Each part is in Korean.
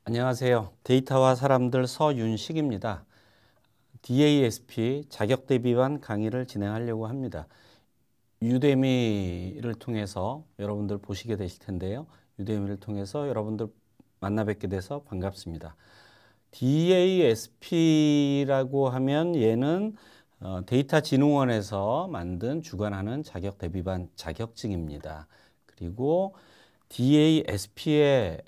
안녕하세요. 데이터와 사람들 서윤식입니다. DASP 자격 대비반 강의를 진행하려고 합니다. 유데미를 통해서 여러분들 보시게 되실 텐데요. 유데미를 통해서 여러분들 만나 뵙게 돼서 반갑습니다. DASP라고 하면 얘는 데이터진흥원에서 만든 주관하는 자격 대비반 자격증입니다. 그리고 DASP의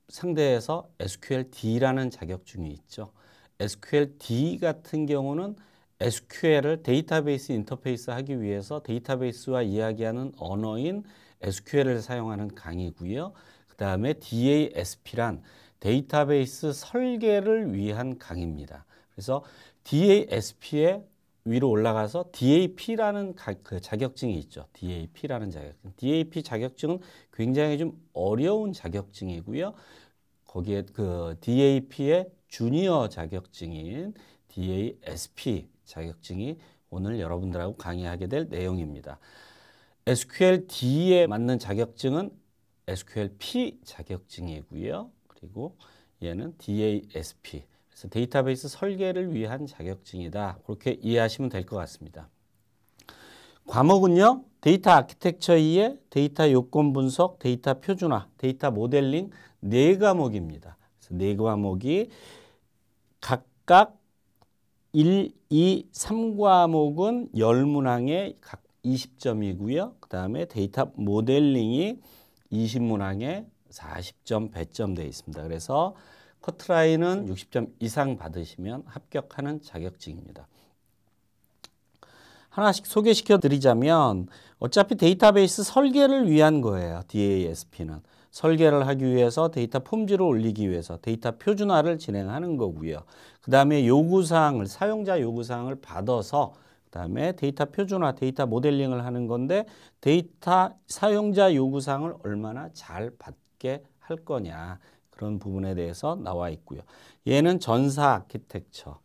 상대에서 SQLD라는 자격증이 있죠. SQLD 같은 경우는 SQL을 데이터베이스 인터페이스 하기 위해서 데이터베이스와 이야기하는 언어인 SQL을 사용하는 강의고요. 그 다음에 DASP란 데이터베이스 설계를 위한 강의입니다. 그래서 DASP의 위로 올라가서 DAP라는 그 자격증이 있죠. DAP라는 자격증. DAP 자격증은 굉장히 좀 어려운 자격증이고요. 거기에 그 DAP의 주니어 자격증인 DASP 자격증이 오늘 여러분들하고 강의하게 될 내용입니다. SQLD에 맞는 자격증은 SQLP 자격증이고요. 그리고 얘는 DASP. 그래서 데이터베이스 설계를 위한 자격증이다. 그렇게 이해하시면 될 것 같습니다. 과목은요. 데이터 아키텍처 2에 데이터 요건 분석, 데이터 표준화, 데이터 모델링 4과목입니다. 그래서 4과목이 각각 1, 2, 3과목은 10문항에 각 20점이고요. 그 다음에 데이터 모델링이 20문항에 40점 배점되어 있습니다. 그래서 커트라인은 60점 이상 받으시면 합격하는 자격증입니다. 하나씩 소개시켜 드리자면 어차피 데이터베이스 설계를 위한 거예요. DASP는. 설계를 하기 위해서 데이터 품질을 올리기 위해서 데이터 표준화를 진행하는 거고요. 그 다음에 요구사항을 사용자 요구사항을 받아서 그 다음에 데이터 표준화, 데이터 모델링을 하는 건데 데이터 사용자 요구사항을 얼마나 잘 받게 할 거냐 그런 부분에 대해서 나와 있고요. 얘는 전사 아키텍처,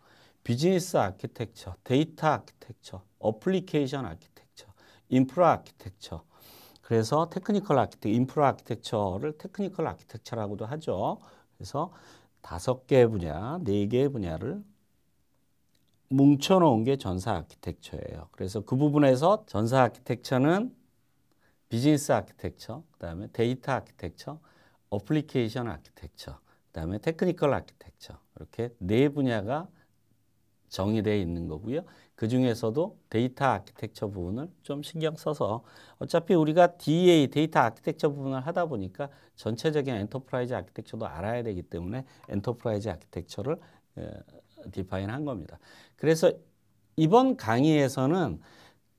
비즈니스 아키텍처, 데이터 아키텍처, 어플리케이션 아키텍처, 인프라 아키텍처. 그래서 테크니컬 아키텍처, 인프라 아키텍처를 테크니컬 아키텍처라고도 하죠. 그래서 5개 분야, 4개의 분야를 뭉쳐놓은 게 전사 아키텍처예요. 그래서 그 부분에서 전사 아키텍처는 비즈니스 아키텍처, 그 다음에 데이터 아키텍처, 어플리케이션 아키텍처, 그 다음에 테크니컬 아키텍처 이렇게 4분야가 정의되어 있는 거고요. 그 중에서도 데이터 아키텍처 부분을 좀 신경 써서 어차피 우리가 데이터 아키텍처 부분을 하다 보니까 전체적인 엔터프라이즈 아키텍처도 알아야 되기 때문에 엔터프라이즈 아키텍처를 디파인 한 겁니다. 그래서 이번 강의에서는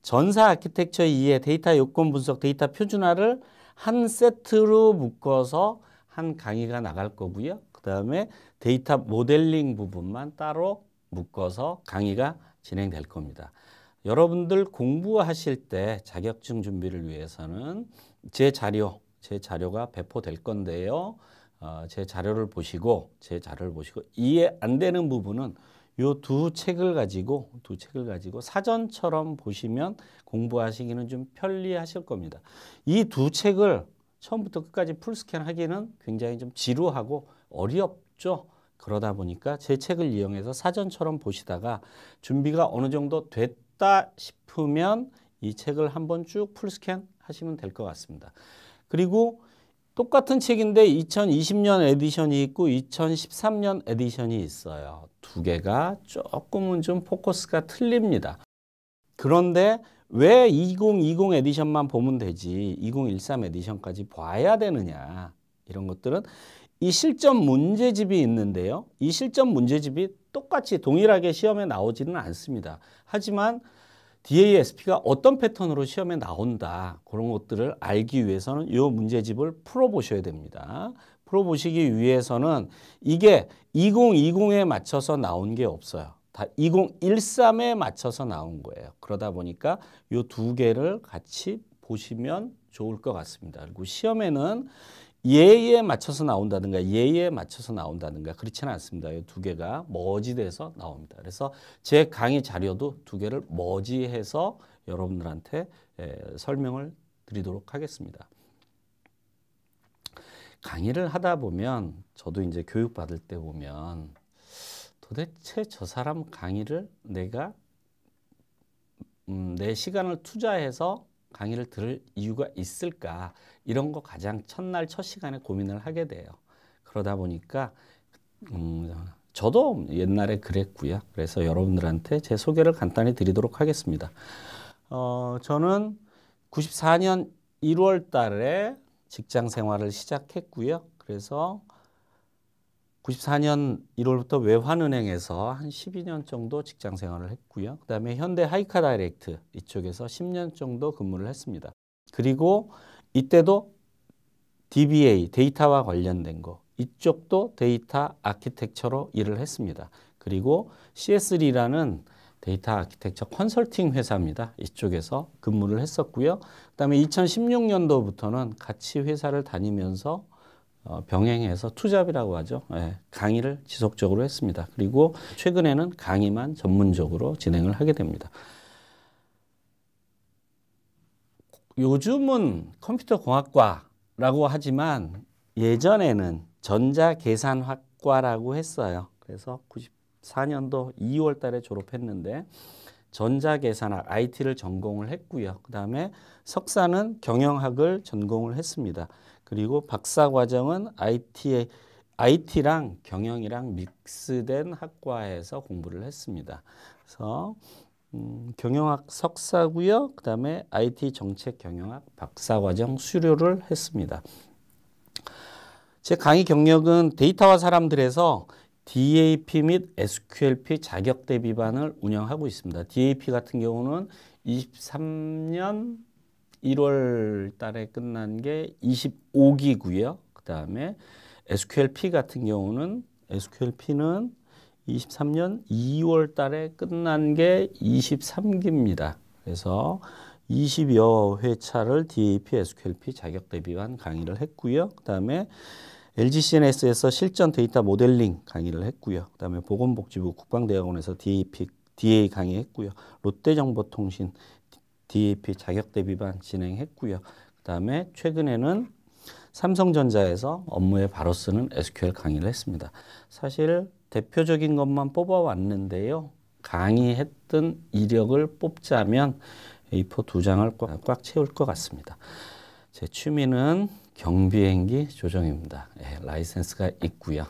전사 아키텍처 2의 데이터 요건 분석, 데이터 표준화를 한 세트로 묶어서 한 강의가 나갈 거고요. 그 다음에 데이터 모델링 부분만 따로 묶어서 강의가 진행될 겁니다. 여러분들 공부하실 때 자격증 준비를 위해서는 제 자료가 배포될 건데요. 제 자료를 보시고 이해 안 되는 부분은 요 두 책을 가지고 사전처럼 보시면 공부하시기는 좀 편리하실 겁니다. 이 두 책을 처음부터 끝까지 풀스캔 하기는 굉장히 좀 지루하고 어렵죠. 그러다 보니까 제 책을 이용해서 사전처럼 보시다가 준비가 어느 정도 됐다 싶으면 이 책을 한번 쭉 풀스캔 하시면 될 것 같습니다. 그리고 똑같은 책인데 2020년 에디션이 있고 2013년 에디션이 있어요. 두 개가 조금은 좀 포커스가 틀립니다. 그런데 왜 2020 에디션만 보면 되지 2013 에디션까지 봐야 되느냐 이런 것들은 이 실전 문제집이 있는데요. 이 실전 문제집이 똑같이 동일하게 시험에 나오지는 않습니다. 하지만 DASP가 어떤 패턴으로 시험에 나온다. 그런 것들을 알기 위해서는 이 문제집을 풀어보셔야 됩니다. 풀어보시기 위해서는 이게 2020에 맞춰서 나온 게 없어요. 다 2013에 맞춰서 나온 거예요. 그러다 보니까 이 두 개를 같이 보시면 좋을 것 같습니다. 그리고 시험에는 예에 맞춰서 나온다든가 예에 맞춰서 나온다든가 그렇지는 않습니다. 이 두 개가 머지돼서 나옵니다. 그래서 제 강의 자료도 두 개를 머지해서 여러분들한테 설명을 드리도록 하겠습니다. 강의를 하다 보면 저도 이제 교육 받을 때 보면 도대체 저 사람 강의를 내가 내 시간을 투자해서 강의를 들을 이유가 있을까? 이런 거 가장 첫날 첫 시간에 고민을 하게 돼요. 그러다 보니까 저도 옛날에 그랬고요. 그래서 여러분들한테 제 소개를 간단히 드리도록 하겠습니다. 저는 94년 1월 달에 직장 생활을 시작했고요. 그래서 94년 1월부터 외환은행에서 한 12년 정도 직장 생활을 했고요. 그 다음에 현대 하이카 다이렉트 이쪽에서 10년 정도 근무를 했습니다. 그리고 이때도 DBA, 데이터와 관련된 거, 이쪽도 데이터 아키텍처로 일을 했습니다. 그리고 CS3라는 데이터 아키텍처 컨설팅 회사입니다. 이쪽에서 근무를 했었고요. 그 다음에 2016년도부터는 같이 회사를 다니면서 병행해서 투잡이라고 하죠. 예, 강의를 지속적으로 했습니다. 그리고 최근에는 강의만 전문적으로 진행을 하게 됩니다. 요즘은 컴퓨터공학과라고 하지만 예전에는 전자계산학과라고 했어요. 그래서 94년도 2월 달에 졸업했는데 전자계산학, IT를 전공을 했고요. 그 다음에 석사는 경영학을 전공을 했습니다. 그리고 박사과정은 IT랑 경영이랑 믹스된 학과에서 공부를 했습니다. 그래서 경영학 석사고요. 그 다음에 IT 정책 경영학 박사과정 수료를 했습니다. 제 강의 경력은 데이터와 사람들에서 DAP 및 SQLP 자격 대비반을 운영하고 있습니다. DAP 같은 경우는 23년 1월 달에 끝난 게 25기고요. 그 다음에 SQLP 같은 경우는 SQLP는 23년 2월 달에 끝난 게 23기입니다. 그래서 20여 회차를 DAP, SQLP 자격 대비반 강의를 했고요. 그 다음에 LGCNS에서 실전 데이터 모델링 강의를 했고요. 그 다음에 보건복지부 국방대학원에서 DA 강의했고요. 롯데정보통신 DAP 자격 대비반 진행했고요. 그 다음에 최근에는 삼성전자에서 업무에 바로 쓰는 SQL 강의를 했습니다. 사실 대표적인 것만 뽑아왔는데요. 강의했던 이력을 뽑자면 A4 2장을 꽉 채울 것 같습니다. 제 취미는 경비행기 조종입니다. 라이센스가 있고요.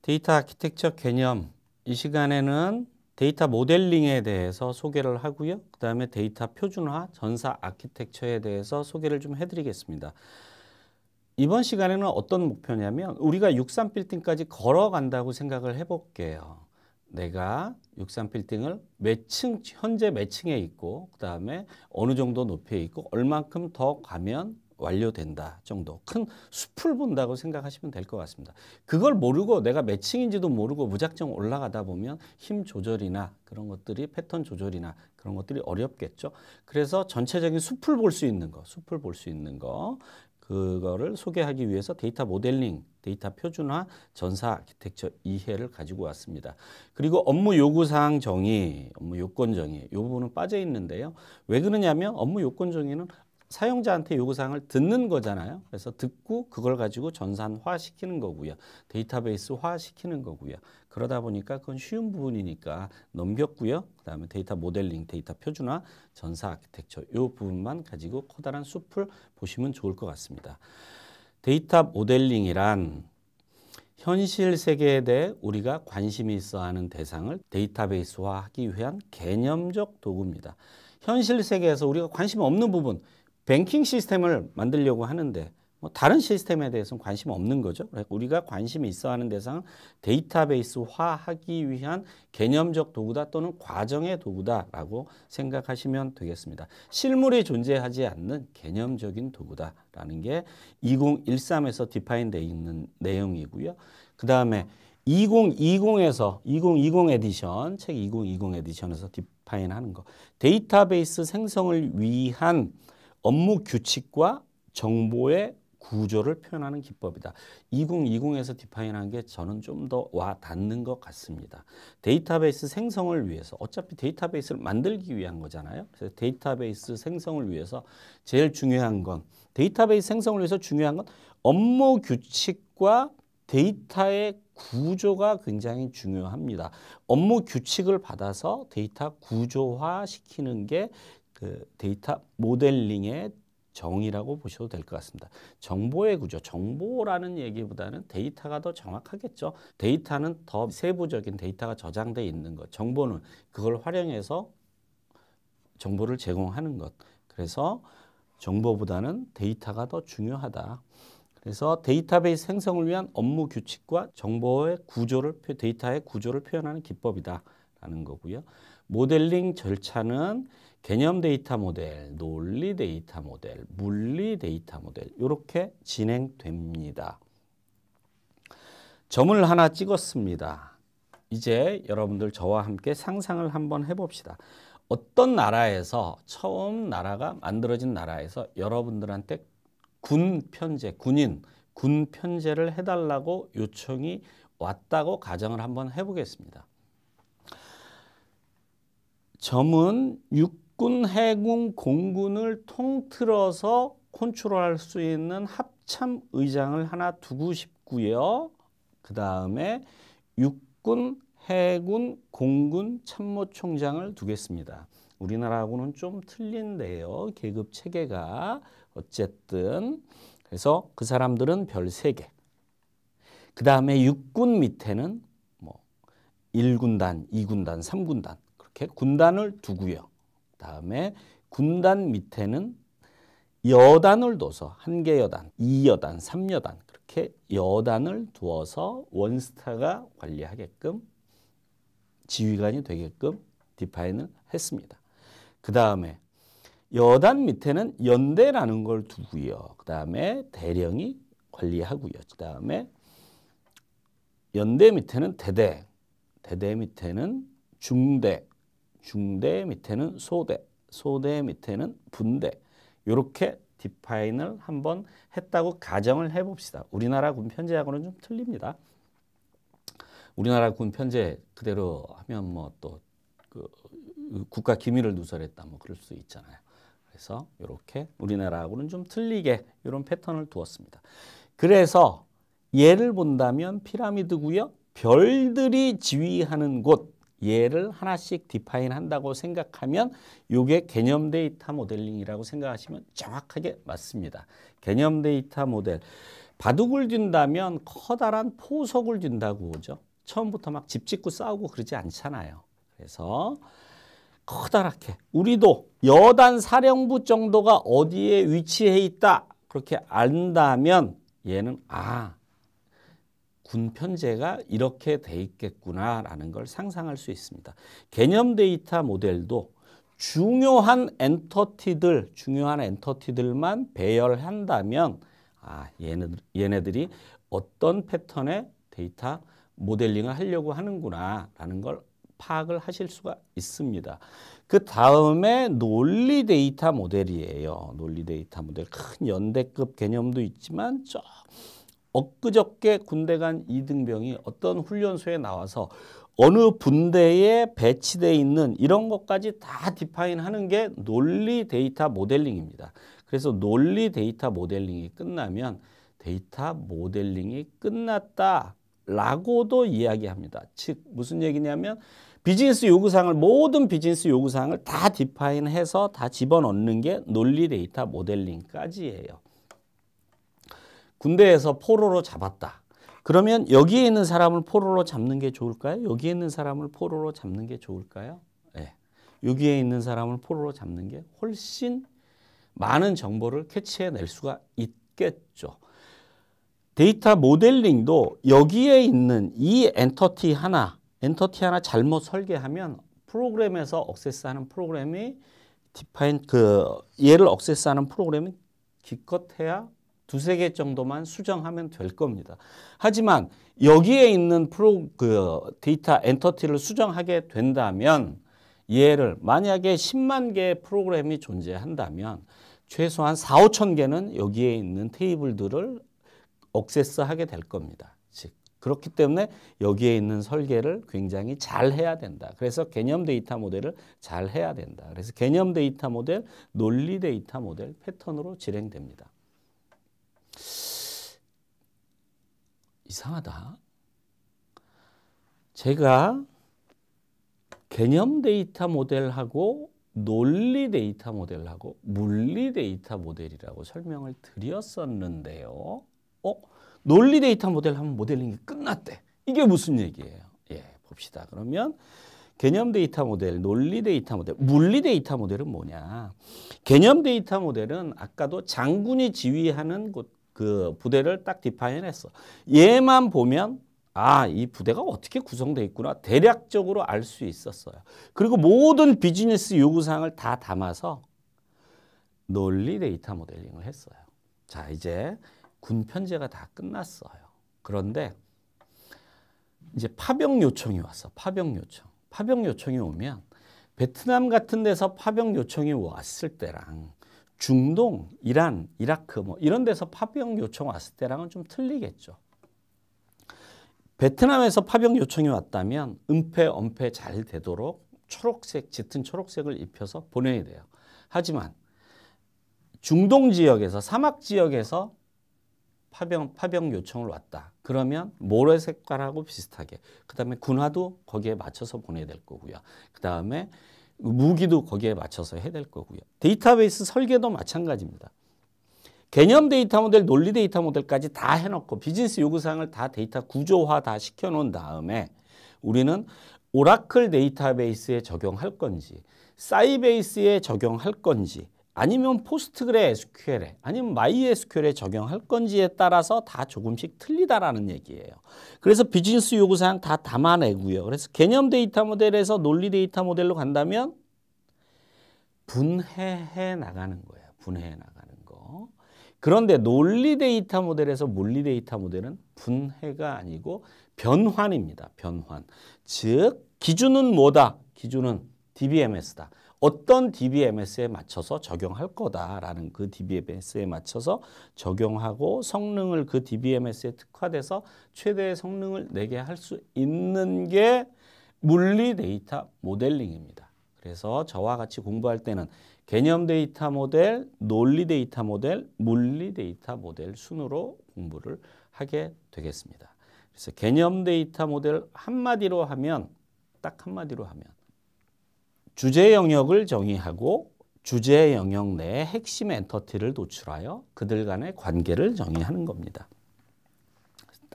데이터 아키텍처 개념, 이 시간에는 데이터 모델링에 대해서 소개를 하고요. 그 다음에 데이터 표준화, 전사 아키텍처에 대해서 소개를 좀 해드리겠습니다. 이번 시간에는 어떤 목표냐면 우리가 63빌딩까지 걸어간다고 생각을 해볼게요. 내가 63빌딩을 현재 몇 층에 있고 그 다음에 어느 정도 높이에 있고 얼만큼 더 가면 완료된다 정도 큰 숲을 본다고 생각하시면 될 것 같습니다. 그걸 모르고 내가 몇 층인지도 모르고 무작정 올라가다 보면 힘 조절이나 그런 것들이 패턴 조절이나 그런 것들이 어렵겠죠. 그래서 전체적인 숲을 볼 수 있는 거 그거를 소개하기 위해서 데이터 모델링, 데이터 표준화, 전사 아키텍처 이해를 가지고 왔습니다. 그리고 업무 요구사항 정의, 업무 요건 정의 이 부분은 빠져 있는데요. 왜 그러냐면 업무 요건 정의는 사용자한테 요구사항을 듣는 거잖아요. 그래서 듣고 그걸 가지고 전산화시키는 거고요. 데이터베이스화 시키는 거고요. 그러다 보니까 그건 쉬운 부분이니까 넘겼고요. 그 다음에 데이터 모델링, 데이터 표준화, 전사 아키텍처 이 부분만 가지고 커다란 숲을 보시면 좋을 것 같습니다. 데이터 모델링이란 현실 세계에 대해 우리가 관심이 있어 하는 대상을 데이터베이스화하기 위한 개념적 도구입니다. 현실 세계에서 우리가 관심 없는 부분, 뱅킹 시스템을 만들려고 하는데 다른 시스템에 대해서는 관심 없는 거죠. 우리가 관심이 있어 하는 대상은 데이터베이스화하기 위한 개념적 도구다 또는 과정의 도구다라고 생각하시면 되겠습니다. 실물이 존재하지 않는 개념적인 도구다라는 게 2013에서 디파인되어 있는 내용이고요. 그 다음에 2020에서 2020 에디션, 책 2020 에디션에서 디파인하는 거. 데이터베이스 생성을 위한 업무 규칙과 정보의 구조를 표현하는 기법이다. 2020에서 디파인한 게 저는 좀 더 와 닿는 것 같습니다. 데이터베이스 생성을 위해서 어차피 데이터베이스를 만들기 위한 거잖아요. 그래서 데이터베이스 생성을 위해서 제일 중요한 건 데이터베이스 생성을 위해서 중요한 건 업무 규칙과 데이터의 구조가 굉장히 중요합니다. 업무 규칙을 받아서 데이터 구조화 시키는 게 그 데이터 모델링의 정의라고 보셔도 될 것 같습니다. 정보의 구조, 정보라는 얘기보다는 데이터가 더 정확하겠죠. 데이터는 더 세부적인 데이터가 저장되어 있는 것, 정보는 그걸 활용해서 정보를 제공하는 것. 그래서 정보보다는 데이터가 더 중요하다. 그래서 데이터베이스 생성을 위한 업무 규칙과 정보의 구조를, 데이터의 구조를 표현하는 기법이다라는 거고요. 모델링 절차는 개념 데이터 모델, 논리 데이터 모델, 물리 데이터 모델 이렇게 진행됩니다. 점을 하나 찍었습니다. 이제 여러분들 저와 함께 상상을 한번 해봅시다. 어떤 나라에서 처음 나라가 만들어진 나라에서 여러분들한테 군 편제를 해달라고 요청이 왔다고 가정을 한번 해보겠습니다. 점은 육군, 해군, 공군을 통틀어서 컨트롤할 수 있는 합참 의장을 하나 두고 싶고요. 그 다음에 육군, 해군, 공군 참모총장을 두겠습니다. 우리나라하고는 좀 틀린데요. 계급 체계가 어쨌든 그래서 그 사람들은 별 3개. 그 다음에 육군 밑에는 뭐 1군단, 2군단, 3군단 그렇게 군단을 두고요. 그 다음에 군단 밑에는 여단을 둬서 1개 여단, 2여단, 3여단 그렇게 여단을 두어서 원스타가 관리하게끔 지휘관이 되게끔 디파인을 했습니다. 그 다음에 여단 밑에는 연대라는 걸 두고요. 그 다음에 대령이 관리하고요. 그 다음에 연대 밑에는 대대, 대대 밑에는 중대, 중대 밑에는 소대, 소대 밑에는 분대 이렇게 디파인을 한번 했다고 가정을 해봅시다. 우리나라 군 편제하고는 좀 틀립니다. 우리나라 군 편제 그대로 하면 뭐 또 그 국가 기밀을 누설했다 뭐 그럴 수 있잖아요. 그래서 이렇게 우리나라하고는 좀 틀리게 이런 패턴을 두었습니다. 그래서 예를 본다면 피라미드고요. 별들이 지휘하는 곳 얘를 하나씩 디파인 한다고 생각하면 이게 개념 데이터 모델링이라고 생각하시면 정확하게 맞습니다. 개념 데이터 모델. 바둑을 둔다면 커다란 포석을 둔다고 그러죠. 처음부터 막 집 짓고 싸우고 그러지 않잖아요. 그래서 커다랗게 우리도 여단 사령부 정도가 어디에 위치해 있다 그렇게 안다면 얘는 군 편제가 이렇게 돼 있겠구나라는 걸 상상할 수 있습니다. 개념 데이터 모델도 중요한 엔터티들만 배열한다면 얘네들이 어떤 패턴의 데이터 모델링을 하려고 하는구나라는 걸 파악을 하실 수가 있습니다. 그 다음에 논리 데이터 모델이에요. 논리 데이터 모델 큰 연대급 개념도 있지만 엊그저께 군대 간 이등병이 어떤 훈련소에 나와서 어느 분대에 배치되어 있는 이런 것까지 다 디파인하는 게 논리 데이터 모델링입니다. 그래서 논리 데이터 모델링이 끝나면 데이터 모델링이 끝났다라고도 이야기합니다. 즉 무슨 얘기냐면 비즈니스 요구사항을 모든 비즈니스 요구사항을 다 디파인해서 다 집어넣는 게 논리 데이터 모델링까지예요. 군대에서 포로로 잡았다. 그러면 여기에 있는 사람을 포로로 잡는 게 좋을까요? 여기에 있는 사람을 포로로 잡는 게 좋을까요? 네. 여기에 있는 사람을 포로로 잡는 게 훨씬 많은 정보를 캐치해낼 수가 있겠죠. 데이터 모델링도 여기에 있는 이 엔터티 하나 잘못 설계하면 프로그램에서 억세스하는 프로그램이 얘를 억세스하는 프로그램이 기껏해야 2-3개 정도만 수정하면 될 겁니다. 하지만 여기에 있는 데이터 엔터티를 수정하게 된다면 얘를 만약에 10만 개의 프로그램이 존재한다면 최소한 4-5천 개는 여기에 있는 테이블들을 억세스하게 될 겁니다. 즉 그렇기 때문에 여기에 있는 설계를 굉장히 잘 해야 된다. 그래서 개념 데이터 모델을 잘 해야 된다. 그래서 개념 데이터 모델, 논리 데이터 모델 패턴으로 진행됩니다. 이상하다. 제가 개념 데이터 모델하고 논리 데이터 모델하고 물리 데이터 모델이라고 설명을 드렸었는데요. 논리 데이터 모델 하면 모델링이 끝났대. 이게 무슨 얘기예요? 예, 봅시다. 그러면 개념 데이터 모델, 논리 데이터 모델, 물리 데이터 모델은 뭐냐? 개념 데이터 모델은 아까도 장군이 지휘하는 그 부대를 딱 디파인했어. 얘만 보면 이 부대가 어떻게 구성되어 있구나 대략적으로 알 수 있었어요. 그리고 모든 비즈니스 요구사항을 다 담아서 논리 데이터 모델링을 했어요. 자, 이제 군 편제가 다 끝났어요. 그런데 이제 파병 요청이 왔어. 파병 요청. 파병 요청이 오면 베트남 같은 데서 파병 요청이 왔을 때랑 중동, 이란, 이라크 뭐 이런 데서 파병 요청 왔을 때랑은 좀 틀리겠죠. 베트남에서 파병 요청이 왔다면 은폐, 엄폐 잘 되도록 초록색, 짙은 초록색을 입혀서 보내야 돼요. 하지만 중동 지역에서, 사막 지역에서 파병 요청을 왔다. 그러면 모래 색깔하고 비슷하게. 그 다음에 군화도 거기에 맞춰서 보내야 될 거고요. 그 다음에 무기도 거기에 맞춰서 해야 될 거고요. 데이터베이스 설계도 마찬가지입니다. 개념 데이터 모델, 논리 데이터 모델까지 다 해놓고 비즈니스 요구사항을 다 데이터 구조화 다 시켜놓은 다음에 우리는 오라클 데이터베이스에 적용할 건지 사이베이스에 적용할 건지 아니면 포스트그레 SQL에 아니면 MySQL에 적용할 건지에 따라서 다 조금씩 틀리다라는 얘기예요. 그래서 비즈니스 요구사항 다 담아내고요. 그래서 개념 데이터 모델에서 논리 데이터 모델로 간다면 분해해 나가는 거예요. 분해해 나가는 거. 그런데 논리 데이터 모델에서 물리 데이터 모델은 분해가 아니고 변환입니다. 변환. 즉 기준은 뭐다? 기준은 DBMS다. 어떤 DBMS에 맞춰서 적용할 거다라는 그 DBMS에 맞춰서 적용하고 성능을 그 DBMS에 특화돼서 최대의 성능을 내게 할 수 있는 게 물리 데이터 모델링입니다. 그래서 저와 같이 공부할 때는 개념 데이터 모델, 논리 데이터 모델, 물리 데이터 모델 순으로 공부를 하게 되겠습니다. 그래서 개념 데이터 모델 한마디로 하면 딱 한마디로 하면 주제 영역을 정의하고 주제 영역 내에 핵심 엔터티를 도출하여 그들 간의 관계를 정의하는 겁니다.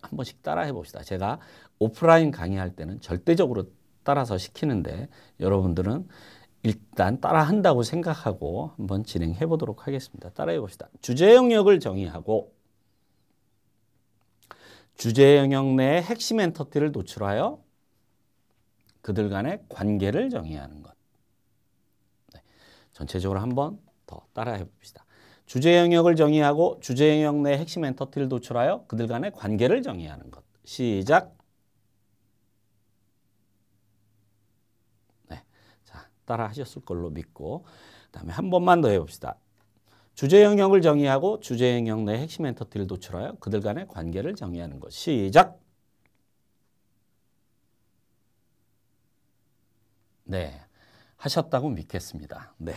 한 번씩 따라해 봅시다. 제가 오프라인 강의할 때는 절대적으로 따라서 시키는데 여러분들은 일단 따라한다고 생각하고 한번 진행해 보도록 하겠습니다. 따라해 봅시다. 주제 영역을 정의하고 주제 영역 내에 핵심 엔터티를 도출하여 그들 간의 관계를 정의하는 것. 네. 전체적으로 한번 더 따라해 봅시다. 주제 영역을 정의하고 주제 영역 내에 핵심 엔터티를 도출하여 그들 간의 관계를 정의하는 것. 시작. 네. 자, 따라 하셨을 걸로 믿고 그다음에 한 번만 더 해봅시다. 주제 영역을 정의하고 주제 영역 내에 핵심 엔터티를 도출하여 그들 간의 관계를 정의하는 것. 시작. 네, 하셨다고 믿겠습니다. 네.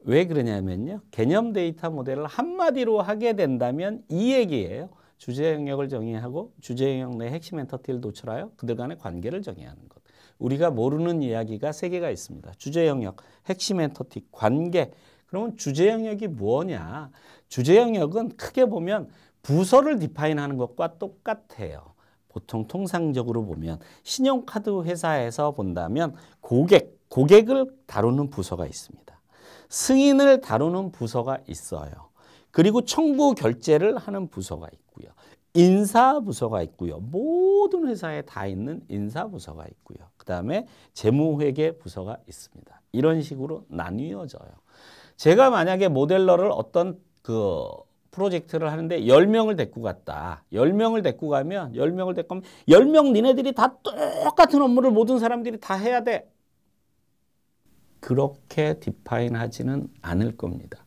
왜 그러냐면요. 개념 데이터 모델을 한마디로 하게 된다면 이 얘기예요. 주제 영역을 정의하고 주제 영역 내 핵심 엔터티를 도출하여 그들 간의 관계를 정의하는 것. 우리가 모르는 이야기가 세 개가 있습니다. 주제 영역, 핵심 엔터티, 관계. 그러면 주제 영역이 뭐냐? 주제 영역은 크게 보면 부서를 디파인하는 것과 똑같아요. 보통 통상적으로 보면 신용카드 회사에서 본다면 고객을 다루는 부서가 있습니다. 승인을 다루는 부서가 있어요. 그리고 청구 결제를 하는 부서가 있고요. 인사부서가 있고요. 모든 회사에 다 있는 인사부서가 있고요. 그 다음에 재무회계 부서가 있습니다. 이런 식으로 나뉘어져요. 제가 만약에 모델러를 어떤 프로젝트를 하는데 10명을 데리고 갔다. 10명을 데리고 가면 10명 니네들이 다 똑같은 업무를 모든 사람들이 다 해야 돼. 그렇게 디파인하지는 않을 겁니다.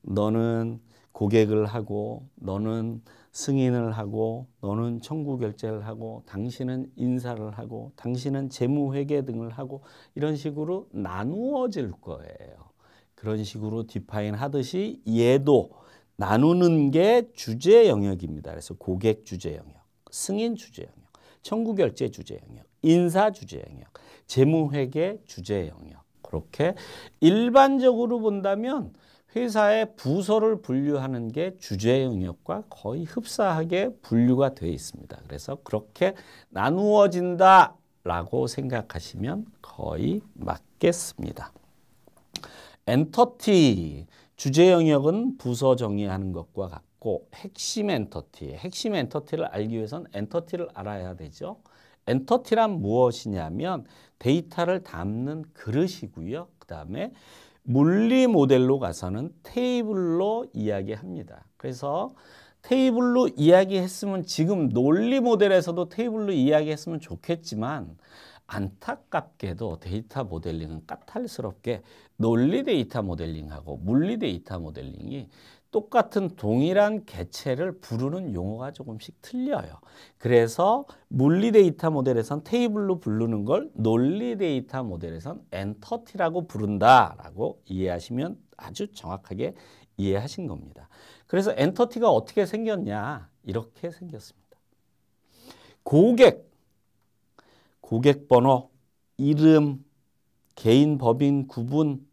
너는 고객을 하고 너는 승인을 하고 너는 청구 결제를 하고 당신은 인사를 하고 당신은 재무회계 등을 하고 이런 식으로 나누어질 거예요. 그런 식으로 디파인 하듯이 얘도 나누는 게 주제 영역입니다. 그래서 고객 주제 영역, 승인 주제 영역, 청구 결제 주제 영역, 인사 주제 영역, 재무회계 주제 영역. 그렇게 일반적으로 본다면 회사의 부서를 분류하는 게 주제 영역과 거의 흡사하게 분류가 되어 있습니다. 그래서 그렇게 나누어진다라고 생각하시면 거의 맞겠습니다. 엔터티, 주제 영역은 부서 정의하는 것과 같고 핵심 엔터티를 알기 위해서는 엔터티를 알아야 되죠. 엔터티란 무엇이냐면 데이터를 담는 그릇이고요. 그 다음에 물리 모델로 가서는 테이블로 이야기합니다. 그래서 테이블로 이야기했으면 지금 논리 모델에서도 테이블로 이야기했으면 좋겠지만 안타깝게도 데이터 모델링은 까탈스럽게 논리 데이터 모델링하고 물리 데이터 모델링이 똑같은 동일한 개체를 부르는 용어가 조금씩 틀려요. 그래서 물리 데이터 모델에선 테이블로 부르는 걸 논리 데이터 모델에선 엔터티라고 부른다라고 이해하시면 아주 정확하게 이해하신 겁니다. 그래서 엔터티가 어떻게 생겼냐? 이렇게 생겼습니다. 고객 번호, 이름, 개인 법인 구분,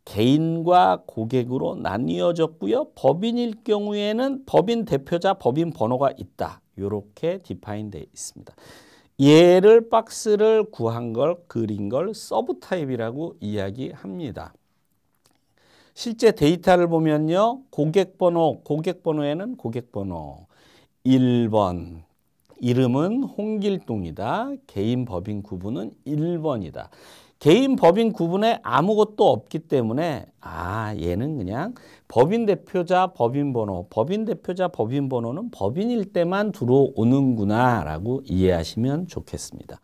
개인과 고객으로 나뉘어졌고요. 법인일 경우에는 법인 대표자, 법인 번호가 있다. 이렇게 디파인 되어 있습니다. 얘를 박스를 구한 걸, 그린 걸 서브 타입이라고 이야기합니다. 실제 데이터를 보면요. 고객번호에는 고객번호 1번, 이름은 홍길동이다. 개인 법인 구분은 1번이다. 개인 법인 구분에 아무것도 없기 때문에 얘는 그냥 법인 대표자 법인 번호는 법인일 때만 들어오는구나 라고 이해하시면 좋겠습니다.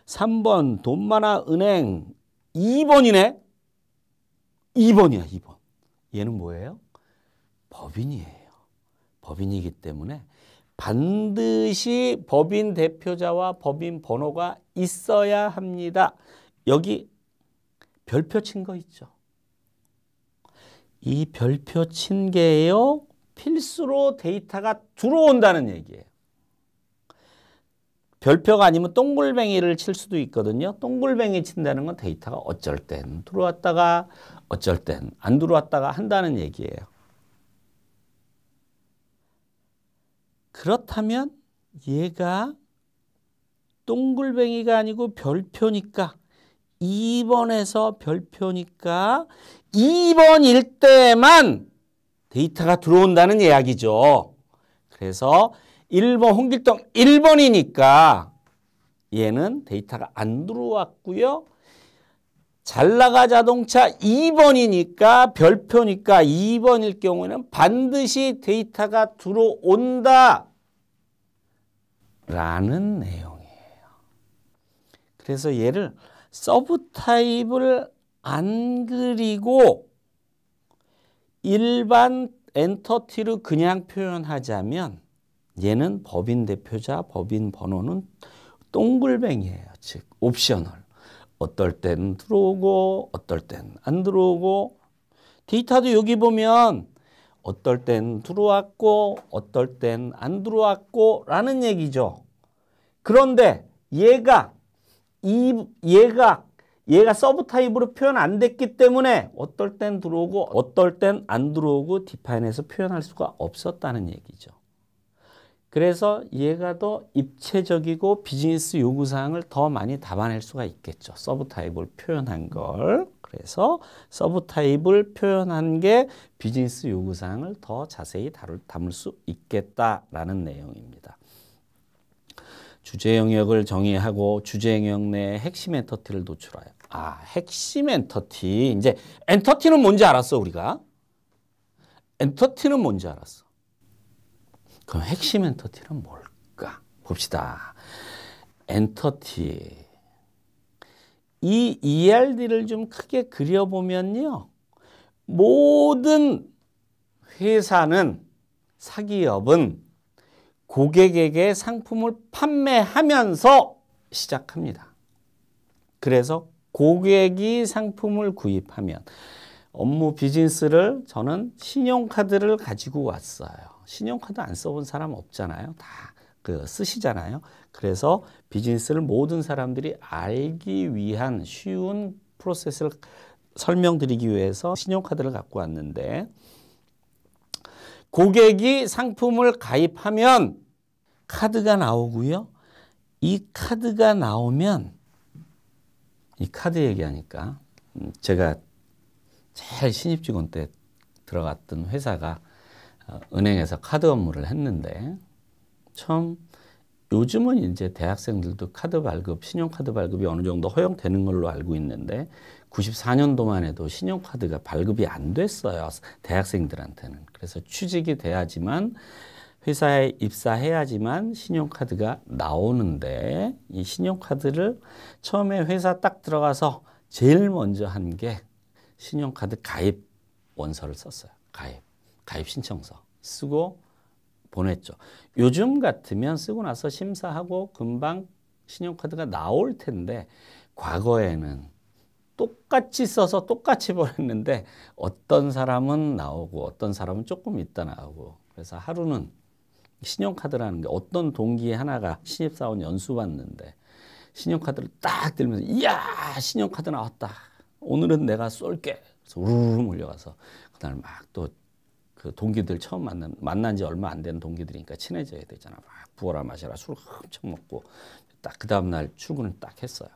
3번 돈 많아 은행 2번이네. 2번이야 2번. 얘는 뭐예요? 법인이에요. 법인이기 때문에 반드시 법인 대표자와 법인 번호가 있어야 합니다. 여기 별표 친 거 있죠. 이 별표 친 게요. 필수로 데이터가 들어온다는 얘기예요. 별표가 아니면 동글뱅이를 칠 수도 있거든요. 동글뱅이 친다는 건 데이터가 어쩔 땐 들어왔다가 어쩔 땐 안 들어왔다가 한다는 얘기예요. 그렇다면 얘가 동글뱅이가 아니고 별표니까 2번에서 별표니까 2번일 때만 데이터가 들어온다는 이야기죠. 그래서 1번 홍길동 1번이니까 얘는 데이터가 안 들어왔고요. 잘나가 자동차 2번이니까 별표니까 2번일 경우에는 반드시 데이터가 들어온다 라는 내용이에요. 그래서 얘를 서브 타입을 안 그리고 일반 엔터티로 그냥 표현하자면 얘는 법인 대표자, 법인 번호는 동글뱅이에요. 즉 옵셔널. 어떨 땐 들어오고 어떨 땐 안 들어오고 데이터도 여기 보면 어떨 땐 들어왔고 어떨 땐 안 들어왔고 라는 얘기죠. 그런데 얘가 서브 타입으로 표현 안 됐기 때문에 어떨 땐 들어오고 어떨 땐 안 들어오고 디파인해서 표현할 수가 없었다는 얘기죠. 그래서 얘가 더 입체적이고 비즈니스 요구사항을 더 많이 담아낼 수가 있겠죠. 서브 타입을 표현한 걸. 그래서 서브 타입을 표현한 게 비즈니스 요구사항을 더 자세히 담을 수 있겠다라는 내용입니다. 주제 영역을 정의하고 주제 영역 내에 핵심 엔터티를 노출하여. 핵심 엔터티. 이제 엔터티는 뭔지 알았어, 우리가. 엔터티는 뭔지 알았어. 그럼 핵심 엔터티는 뭘까? 봅시다. 엔터티. 이 ERD를 좀 크게 그려보면요. 모든 회사는, 사기업은 고객에게 상품을 판매하면서 시작합니다. 그래서 고객이 상품을 구입하면 업무 비즈니스를 저는 신용카드를 가지고 왔어요. 신용카드 안 써본 사람 없잖아요. 다 쓰시잖아요. 그래서 비즈니스를 모든 사람들이 알기 위한 쉬운 프로세스를 설명드리기 위해서 신용카드를 갖고 왔는데, 고객이 상품을 가입하면 카드가 나오고요. 이 카드가 나오면, 이 카드 얘기하니까 제가 제일 신입 직원 때 들어갔던 회사가 은행에서 카드 업무를 했는데, 처음 요즘은 이제 대학생들도 카드 발급, 신용카드 발급이 어느 정도 허용되는 걸로 알고 있는데 94년도만 해도 신용카드가 발급이 안 됐어요. 대학생들한테는. 그래서 취직이 돼야지만, 회사에 입사해야지만 신용카드가 나오는데, 이 신용카드를 처음에 회사 딱 들어가서 제일 먼저 한 게 신용카드 가입 원서를 썼어요. 가입 신청서 쓰고 보냈죠. 요즘 같으면 쓰고 나서 심사하고 금방 신용카드가 나올 텐데, 과거에는 똑같이 써서 똑같이 보냈는데 어떤 사람은 나오고 어떤 사람은 조금 있다 나오고, 그래서 하루는 신용카드라는 게 어떤 동기 하나가 신입사원 연수 받는데 신용카드를 딱 들면서 이야 신용카드 나왔다, 오늘은 내가 쏠게. 그래서 우르르 몰려가서 그날 막 또 그 동기들 처음 만난 지 얼마 안 된 동기들이니까 친해져야 되잖아. 막 부어라 마셔라 술 엄청 먹고 딱 그 다음날 출근을 딱 했어요.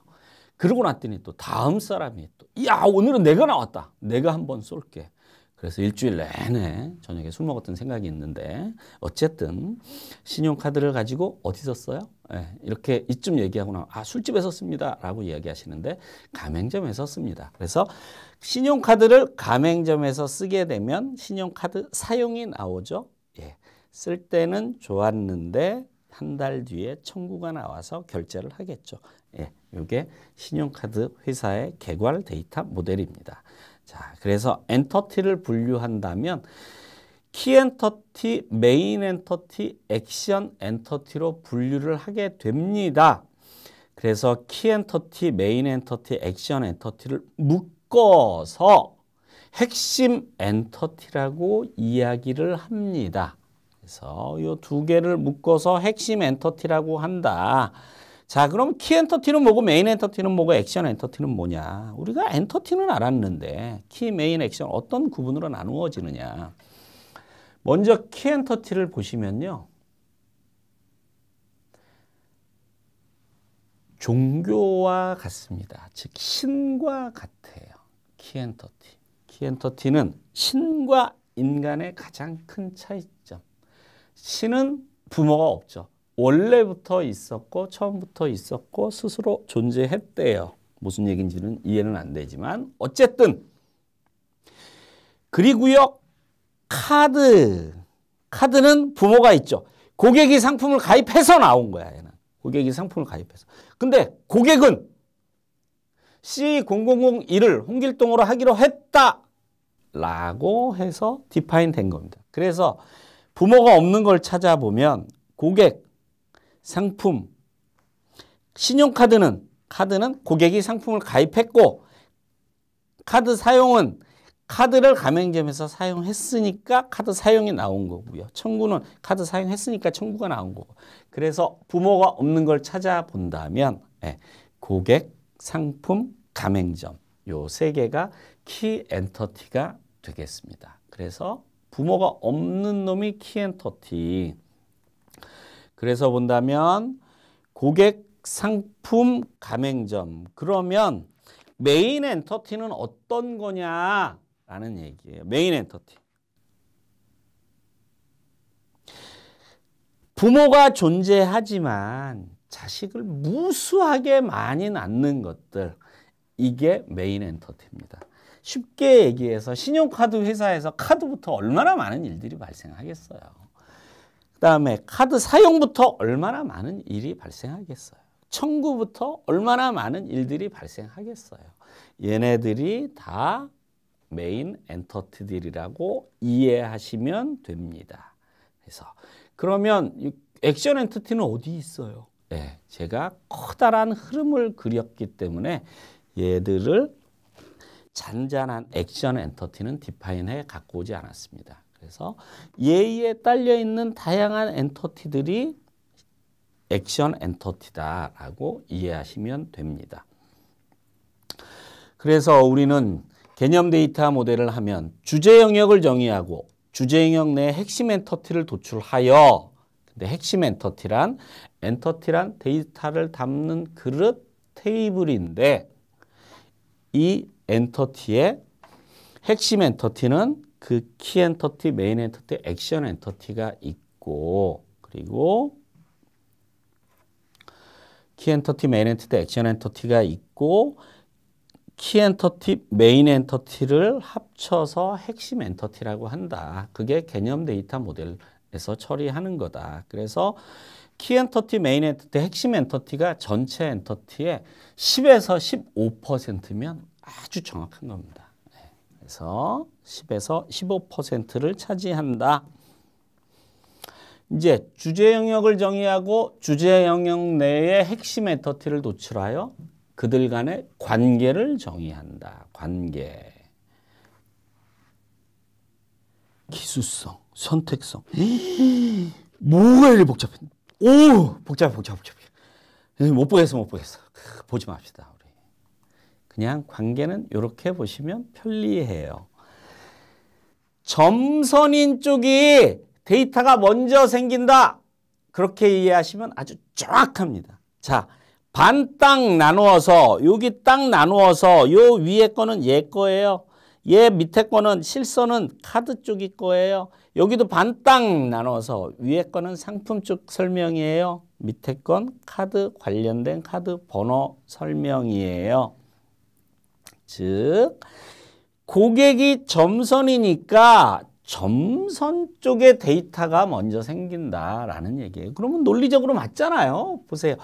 그러고 났더니 또 다음 사람이 또 야 오늘은 내가 나왔다, 내가 한번 쏠게. 그래서 일주일 내내 저녁에 술 먹었던 생각이 있는데, 어쨌든 신용카드를 가지고 어디서 써요? 이렇게 이쯤 얘기하고 나면 술집에서 씁니다 라고 이야기하시는데, 가맹점에서 씁니다. 그래서 신용카드를 가맹점에서 쓰게 되면 신용카드 사용이 나오죠. 쓸 때는 좋았는데 한 달 뒤에 청구가 나와서 결제를 하겠죠. 이게 신용카드 회사의 개괄 데이터 모델입니다. 자, 그래서 엔터티를 분류한다면 키 엔터티, 메인 엔터티, 액션 엔터티로 분류를 하게 됩니다. 그래서 키 엔터티, 메인 엔터티, 액션 엔터티를 묶어서 핵심 엔터티라고 이야기를 합니다. 그래서 이 두 개를 묶어서 핵심 엔터티라고 한다. 자, 그럼 키 엔터티는 뭐고 메인 엔터티는 뭐고 액션 엔터티는 뭐냐? 우리가 엔터티는 알았는데 키, 메인, 액션 어떤 구분으로 나누어지느냐? 먼저 키 엔터티를 보시면요. 종교와 같습니다. 즉 신과 같아요. 키 엔터티. 키 엔터티는 신과 인간의 가장 큰 차이점. 신은 부모가 없죠. 원래부터 있었고 처음부터 있었고 스스로 존재했대요. 무슨 얘기인지는 이해는 안 되지만 어쨌든. 그리고요 카드는 부모가 있죠. 고객이 상품을 가입해서 나온 거야. 얘는. 고객이 상품을 가입해서. 근데 고객은 C0001을 홍길동으로 하기로 했다 라고 해서 디파인 된 겁니다. 그래서 부모가 없는 걸 찾아보면 고객, 상품, 신용카드는 고객이 상품을 가입했고, 카드 사용은 카드를 가맹점에서 사용했으니까 카드 사용이 나온 거고요. 청구는 카드 사용했으니까 청구가 나온 거고. 그래서 부모가 없는 걸 찾아본다면 고객, 상품, 가맹점 요 세 개가 키 엔터티가 되겠습니다. 그래서 부모가 없는 놈이 키 엔터티. 그래서 본다면 고객, 상품, 가맹점. 그러면 메인 엔터티는 어떤 거냐라는 얘기예요. 메인 엔터티. 부모가 존재하지만 자식을 무수하게 많이 낳는 것들. 이게 메인 엔터티입니다. 쉽게 얘기해서 신용카드 회사에서 카드부터 얼마나 많은 일들이 발생하겠어요. 그 다음에 카드 사용부터 얼마나 많은 일이 발생하겠어요. 청구부터 얼마나 많은 일들이 발생하겠어요. 얘네들이 다 메인 엔터티들이라고 이해하시면 됩니다. 그래서 그러면 액션 엔터티는 어디 있어요? 제가 커다란 흐름을 그렸기 때문에 얘들을 잔잔한 액션 엔터티는 디파인해 갖고 오지 않았습니다. 그래서 얘에 딸려 있는 다양한 엔터티들이 액션 엔터티다라고 이해하시면 됩니다. 그래서 우리는 개념 데이터 모델을 하면 주제 영역을 정의하고 주제 영역 내 핵심 엔터티를 도출하여, 근데 핵심 엔터티란 데이터를 담는 그릇, 테이블인데 이 엔터티의 핵심 엔터티는 그 키 엔터티, 메인 엔터티, 액션 엔터티가 있고, 그리고 키 엔터티, 메인 엔터티, 액션 엔터티가 있고, 키 엔터티, 메인 엔터티를 합쳐서 핵심 엔터티라고 한다. 그게 개념 데이터 모델에서 처리하는 거다. 그래서 키 엔터티, 메인 엔터티, 핵심 엔터티가 전체 엔터티의 10에서 15%면 아주 정확한 겁니다. 그래서 10에서 15%를 차지한다. 이제 주제 영역을 정의하고 주제 영역 내의 핵심 엔터티를 도출하여 그들 간의 관계를 정의한다. 관계. 기수성, 선택성. 뭐가 이렇게 복잡해. 오, 복잡해. 못 보겠어. 보지 맙시다. 우리. 그냥 관계는 이렇게 보시면 편리해요. 점선인 쪽이 데이터가 먼저 생긴다. 그렇게 이해하시면 아주 정확합니다. 자, 반 딱 나누어서 여기 딱 나누어서 요 위에 거는 얘 거예요. 얘 밑에 거는 실선은 카드 쪽이 거예요. 여기도 반 딱 나눠서 위에 거는 상품 쪽 설명이에요. 밑에 건 카드 관련된 카드 번호 설명이에요. 즉 고객이 점선이니까 점선 쪽에 데이터가 먼저 생긴다라는 얘기예요. 그러면 논리적으로 맞잖아요. 보세요.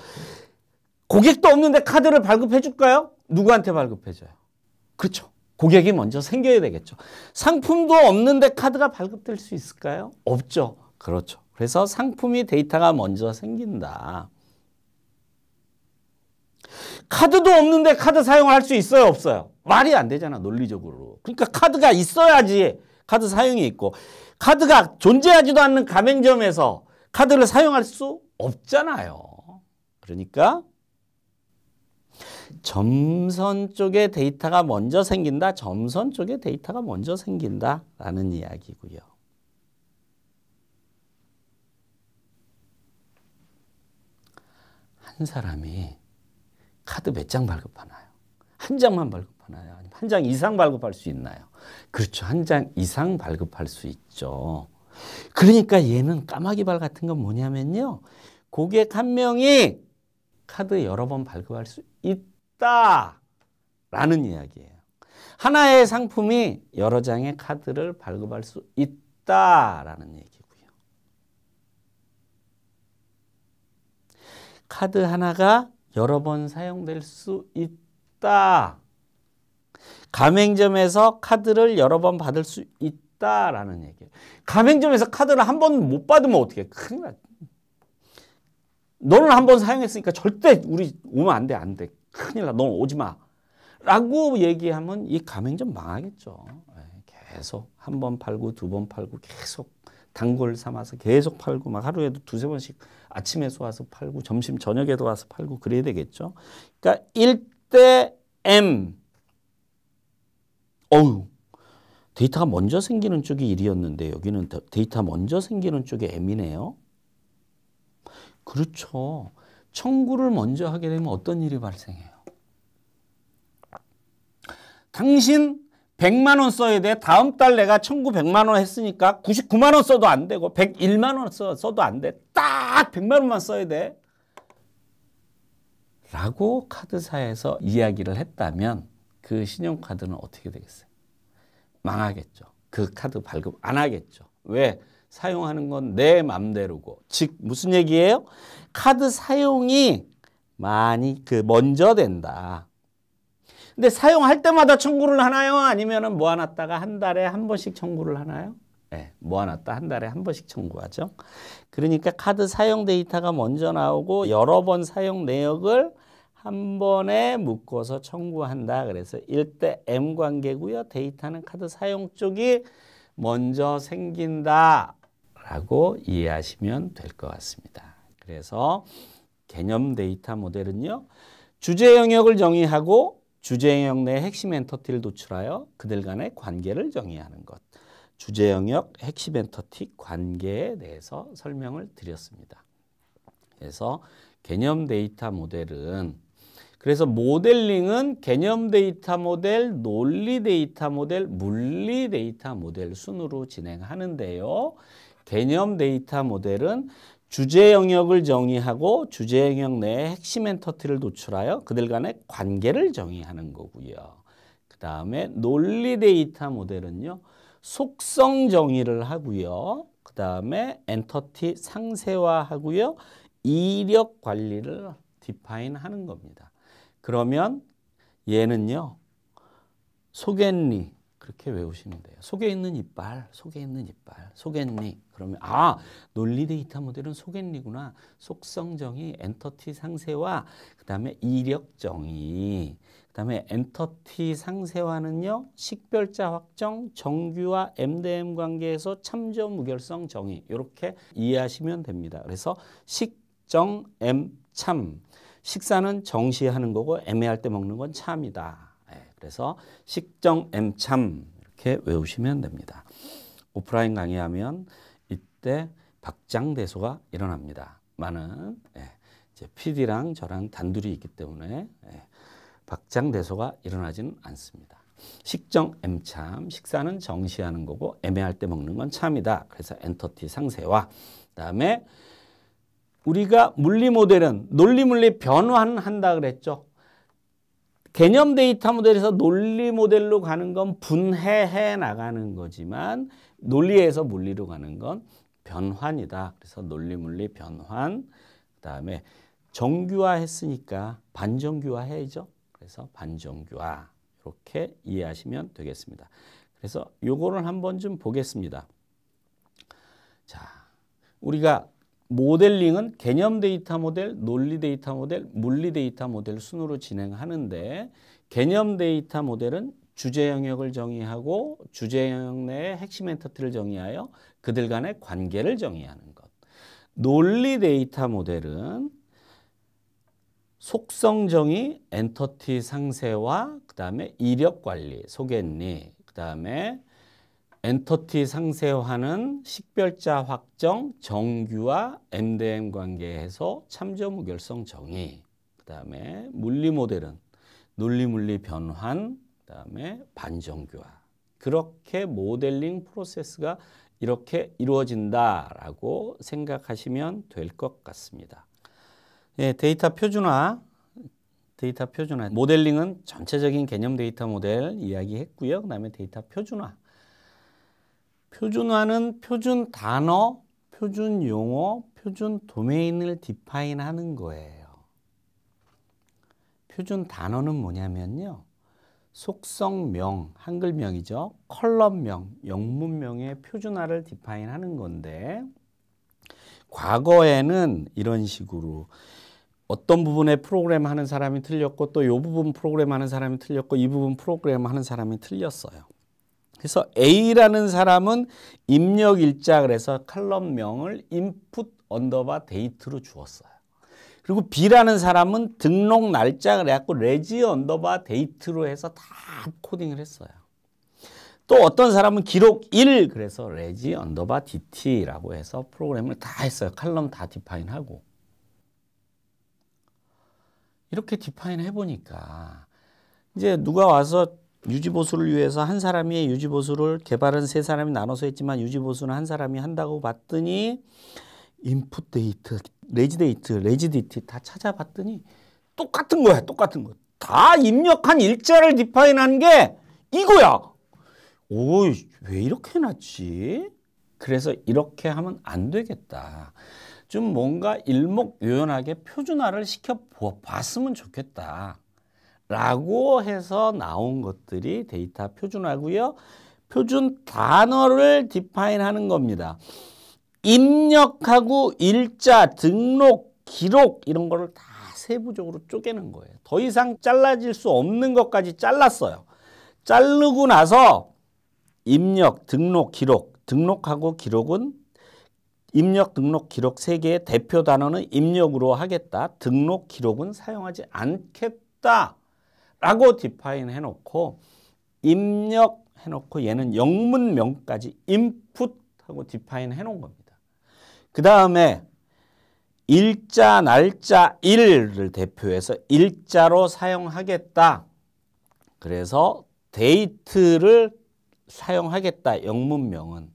고객도 없는데 카드를 발급해 줄까요? 누구한테 발급해 줘요? 그렇죠. 고객이 먼저 생겨야 되겠죠. 상품도 없는데 카드가 발급될 수 있을까요? 없죠. 그렇죠. 그래서 상품이 데이터가 먼저 생긴다. 카드도 없는데 카드 사용할 수 있어요? 없어요? 말이 안 되잖아, 논리적으로. 그러니까 카드가 있어야지 카드 사용이 있고, 카드가 존재하지도 않는 가맹점에서 카드를 사용할 수 없잖아요. 그러니까 점선 쪽에 데이터가 먼저 생긴다. 점선 쪽에 데이터가 먼저 생긴다라는 이야기고요. 한 사람이 카드 몇 장 발급하나요? 한 장만 발급하나요? 아니면 한 장 이상 발급할 수 있나요? 그렇죠. 한 장 이상 발급할 수 있죠. 그러니까 얘는 까마귀발 같은 건 뭐냐면요. 고객 한 명이 카드 여러 번 발급할 수 있다라는 이야기예요. 하나의 상품이 여러 장의 카드를 발급할 수 있다라는 얘기고요. 카드 하나가 여러 번 사용될 수 있다. 가맹점에서 카드를 여러 번 받을 수 있다라는 얘기예요. 가맹점에서 카드를 한 번 못 받으면 어떻게 해? 큰일 나. 너는 한 번 사용했으니까 절대 우리 오면 안 돼, 안 돼. 큰일 나. 너는 오지 마. 라고 얘기하면 이 가맹점 망하겠죠. 계속 한 번 팔고 두 번 팔고 계속 단골 삼아서 계속 팔고 막 하루에도 두세 번씩 아침에서 와서 팔고 점심 저녁에도 와서 팔고 그래야 되겠죠. 그러니까 1대 M. 어우, 데이터가 먼저 생기는 쪽이 1이었는데 여기는 데이터 먼저 생기는 쪽이 M이네요. 그렇죠. 청구를 먼저 하게 되면 어떤 일이 발생해요? 당신 100만 원 써야 돼. 다음 달 내가 청구 100만 원 했으니까 99만 원 써도 안 되고 101만 원 써도 안 돼. 딱 100만 원만 써야 돼. 라고 카드사에서 이야기를 했다면 그 신용카드는 어떻게 되겠어요? 망하겠죠. 그 카드 발급 안 하겠죠. 왜? 사용하는 건 내 맘대로고. 즉 무슨 얘기예요? 카드 사용이 많이 먼저 된다. 근데 사용할 때마다 청구를 하나요? 아니면은 모아놨다가 한 달에 한 번씩 청구를 하나요? 네, 모아놨다 한 달에 한 번씩 청구하죠. 그러니까 카드 사용 데이터가 먼저 나오고 여러 번 사용 내역을 한 번에 묶어서 청구한다. 그래서 1대 M 관계고요. 데이터는 카드 사용 쪽이 먼저 생긴다 라고 이해하시면 될 것 같습니다. 그래서 개념 데이터 모델은요, 주제 영역을 정의하고 주제 영역 내 핵심 엔터티를 도출하여 그들 간의 관계를 정의하는 것. 주제 영역 핵심 엔터티 관계에 대해서 설명을 드렸습니다. 그래서 개념 데이터 모델은, 그래서 모델링은 개념 데이터 모델, 논리 데이터 모델, 물리 데이터 모델 순으로 진행하는데요. 개념 데이터 모델은 주제 영역을 정의하고 주제 영역 내에 핵심 엔터티를 도출하여 그들 간의 관계를 정의하는 거고요. 그 다음에 논리 데이터 모델은요, 속성 정의를 하고요. 그 다음에 엔터티 상세화하고요. 이력 관리를 디파인 하는 겁니다. 그러면 얘는요, 소갯니 그렇게 외우시면 돼요. 속에 있는 이빨, 속에 있는 이빨, 소갯니. 그러면 논리 데이터 모델은 소갯니구나. 속성 정의, 엔터티 상세화, 그 다음에 이력 정의. 그 다음에 엔터티 상세화는요, 식별자 확정, 정규와 M/M 관계에서 참조 무결성 정의. 이렇게 이해하시면 됩니다. 그래서 식,정, M, 참. 식사는 정시하는 거고 애매할 때 먹는 건 참이다. 그래서 식정, M, 참 이렇게 외우시면 됩니다. 오프라인 강의하면 이때 박장대소가 일어납니다. 많은 이제 PD랑 저랑 단둘이 있기 때문에 박장대소가 일어나지는 않습니다. 식정, M, 참. 식사는 정시하는 거고 애매할 때 먹는 건 참이다. 그래서 엔터티 상세화. 그다음에 우리가 물리 모델은 논리 변환한다 그랬죠. 개념 데이터 모델에서 논리 모델로 가는 건 분해해 나가는 거지만 논리에서 물리로 가는 건 변환이다. 그래서 논리 물리 변환. 그다음에 정규화 했으니까 반정규화 해야죠. 그래서 반정규화. 이렇게 이해하시면 되겠습니다. 그래서 요거를 한번 좀 보겠습니다. 자, 우리가 모델링은 개념 데이터 모델, 논리 데이터 모델, 물리 데이터 모델 순으로 진행하는데, 개념 데이터 모델은 주제 영역을 정의하고 주제 영역 내의 핵심 엔터티를 정의하여 그들 간의 관계를 정의하는 것. 논리 데이터 모델은 속성 정의, 엔터티 상세화, 그 다음에 이력 관리, 소갯니, 그 다음에 엔터티 상세화는 식별자 확정, 정규와 M/M 관계에서 참조 무결성 정의. 그 다음에 물리 모델은 논리 물리 변환, 그 다음에 반정규화. 그렇게 모델링 프로세스가 이렇게 이루어진다라고 생각하시면 될 것 같습니다. 데이터 표준화. 모델링은 전체적인 개념 데이터 모델 이야기했고요. 그 다음에 데이터 표준화. 표준화는 표준 단어, 표준 용어, 표준 도메인을 디파인하는 거예요. 표준 단어는 뭐냐면요, 속성명, 한글명이죠. 컬럼명, 영문명의 표준화를 디파인하는 건데, 과거에는 이런 식으로 어떤 부분에 프로그램 하는 사람이 틀렸고 또 이 부분 프로그램 하는 사람이 틀렸고 이 부분 프로그램 하는 사람이 틀렸어요. 그래서 A라는 사람은 입력 일자 그래서 칼럼명을 input 언더바 date로 주었어요. 그리고 B라는 사람은 등록 날짜 그래갖고 reg 언더바 date로 해서 다 코딩을 했어요. 또 어떤 사람은 기록 1 그래서 reg 언더바 dt라고 해서 프로그램을 다 했어요. 칼럼 다 디파인하고. 이렇게 디파인 해보니까 이제 누가 와서 유지보수를 위해서 한 사람이 유지보수를 개발은 세 사람이 나눠서 했지만 유지보수는 한 사람이 한다고 봤더니 인풋 데이트, 레지 데이트, 레지 디티 다 찾아봤더니 똑같은 거야. 똑같은 거. 다 입력한 일자를 디파인한 게 이거야. 오, 왜 이렇게 해놨지? 그래서 이렇게 하면 안 되겠다. 좀 뭔가 일목요연하게 표준화를 시켜봤으면 좋겠다. 라고 해서 나온 것들이 데이터 표준화고요. 표준 단어를 디파인하는 겁니다. 입력하고 일자, 등록, 기록 이런 거를 다 세부적으로 쪼개는 거예요. 더 이상 잘라질 수 없는 것까지 잘랐어요. 자르고 나서 입력, 등록, 기록, 등록하고 기록은 입력, 등록, 기록 세 개의 대표 단어는 입력으로 하겠다. 등록, 기록은 사용하지 않겠다. 라고 디파인 해놓고 입력 해놓고 얘는 영문명까지 인풋하고 디파인 해놓은 겁니다. 그 다음에 일자, 날짜, 일을 대표해서 일자로 사용하겠다. 그래서 데이트를 사용하겠다. 영문명은.